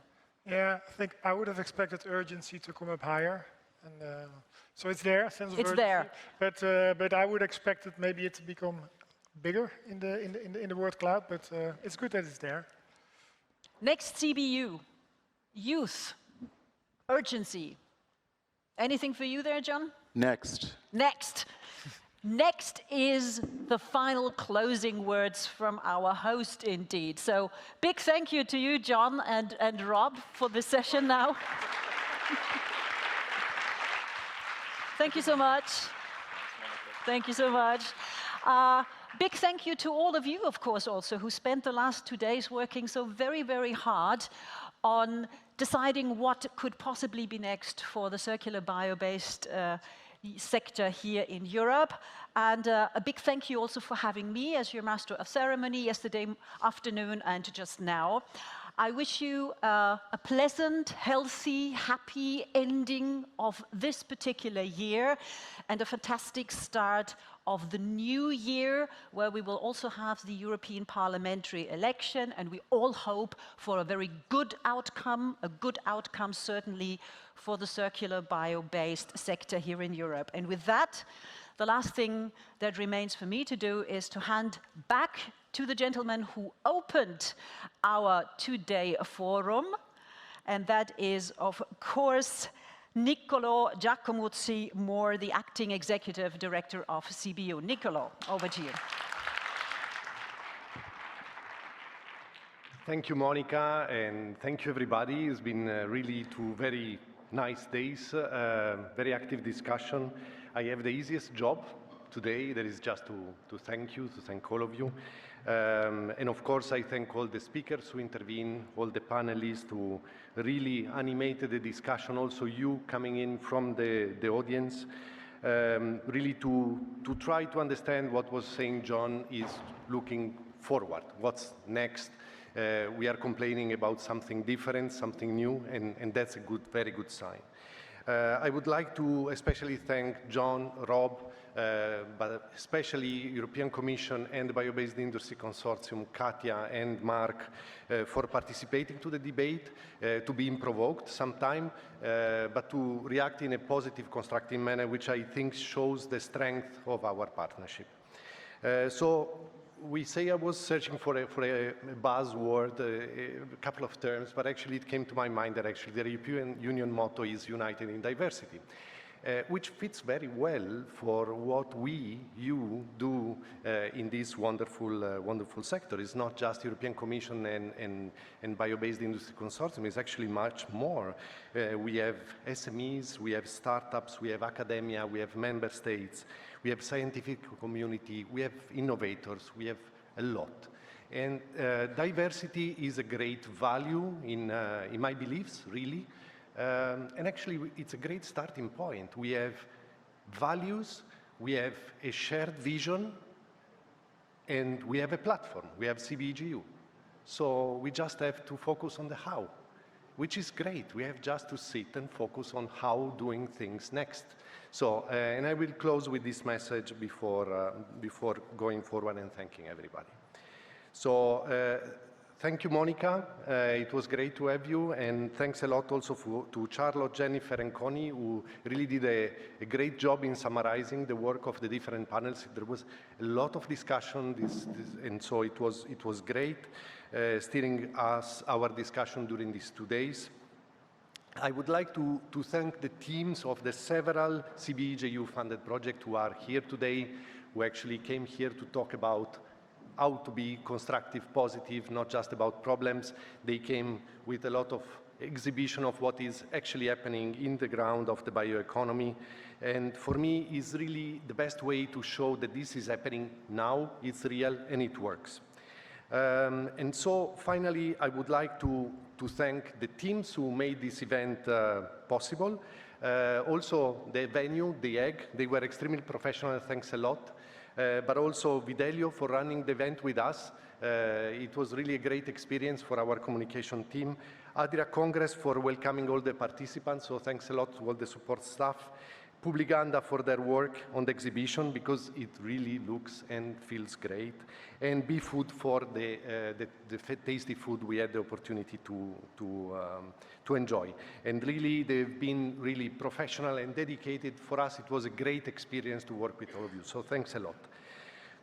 G: Yeah, I think I would have expected urgency to come up higher. And so it's there, sense of
A: It's
G: urgency.
A: there.
G: But I would expect it maybe it to become bigger in the word cloud, but it's good that it's there.
A: Next CBU, youth, urgency. Anything for you there, John?
H: Next.
A: Next. Next is the final closing words from our host, indeed. So big thank you to you, John and Rob, for this session now. Thank you so much. Thank you so much. Big thank you to all of you, of course, also, who spent the last 2 days working so very, very hard on deciding what could possibly be next for the circular bio-based sector here in Europe. And a big thank you also for having me as your master of ceremony yesterday afternoon and just now. I wish you a pleasant, healthy, happy ending of this particular year and a fantastic start of the new year, where we will also have the European parliamentary election, and we all hope for a very good outcome certainly for the circular bio-based sector here in Europe. And with that, the last thing that remains for me to do is to hand back to the gentleman who opened our two-day forum, and that is, of course, Nicoló Giacomuzzi-Moore, the Acting Executive Director of CBU. Nicoló, over to you.
J: Thank you, Monica, and thank you, everybody. It's been really 2 very nice days, very active discussion. I have the easiest job today, that is just to thank all of you. And of course, I thank all the speakers who intervene, all the panelists who really animated the discussion, also you coming in from the audience, really to try to understand what was saying John is looking forward, what's next. We are complaining about something different, something new, and that's a very good sign. I would like to especially thank John, Rob, but especially European Commission and the Bio-Based Industry Consortium, Katja and Mark, for participating to the debate, to being provoked sometime, but to react in a positive, constructive manner, which I think shows the strength of our partnership. So we say I was searching for a buzzword, a couple of terms, but actually it came to my mind that actually the European Union motto is united in diversity, which fits very well for what you do in this wonderful sector. It's not just European Commission and Bio-Based Industry Consortium, it's actually much more. We have SMEs, we have startups, we have academia, we have member states, we have scientific community, we have innovators, we have a lot. And diversity is a great value in my beliefs, really. And actually, it's a great starting point. We have values, we have a shared vision, and we have a platform. We have CBGU. So we just have to focus on the how, which is great. We have just to sit and focus on how doing things next. So, and I will close with this message before going forward and thanking everybody. So, thank you, Monica. It was great to have you, and thanks a lot also to Charlotte, Jennifer, and Connie, who really did a great job in summarizing the work of the different panels. There was a lot of discussion, and so it was great steering our discussion during these 2 days. I would like to thank the teams of the several CBEJU funded projects who are here today, who actually came here to talk about how to be constructive, positive, not just about problems. They came with a lot of exhibition of what is actually happening in the ground of the bioeconomy. And for me, it's really the best way to show that this is happening now, it's real, and it works. And so finally, I would like to thank the teams who made this event possible. Also the venue, the egg, they were extremely professional, thanks a lot. But also Videlio for running the event with us. It was really a great experience for our communication team. Adria Congress for welcoming all the participants, so thanks a lot to all the support staff. Publiganda for their work on the exhibition, because it really looks and feels great. And B-Food for the tasty food we had the opportunity to enjoy. And really, they've been really professional and dedicated. For us, it was a great experience to work with all of you, so thanks a lot.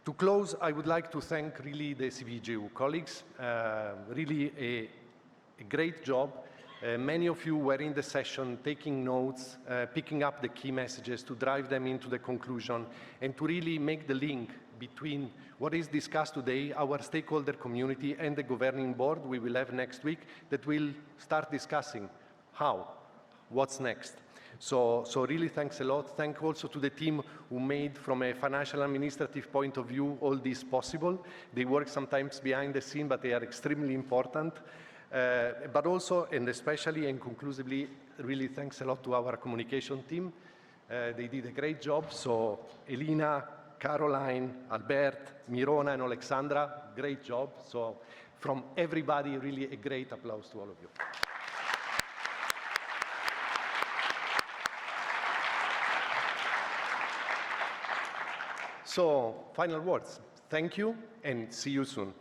J: To close, I would like to thank really the CBESF colleagues, really a great job. Many of you were in the session taking notes, picking up the key messages to drive them into the conclusion and to really make the link between what is discussed today, our stakeholder community, and the governing board we will have next week that will start discussing how, what's next. So really thanks a lot. Thank also to the team who made, from a financial administrative point of view, all this possible. They work sometimes behind the scene, but they are extremely important. But also, and especially and conclusively, really thanks a lot to our communication team. They did a great job. So Elina, Caroline, Albert, Mirona, and Alexandra, great job. So from everybody, really a great applause to all of you. So, final words. Thank you, and see you soon.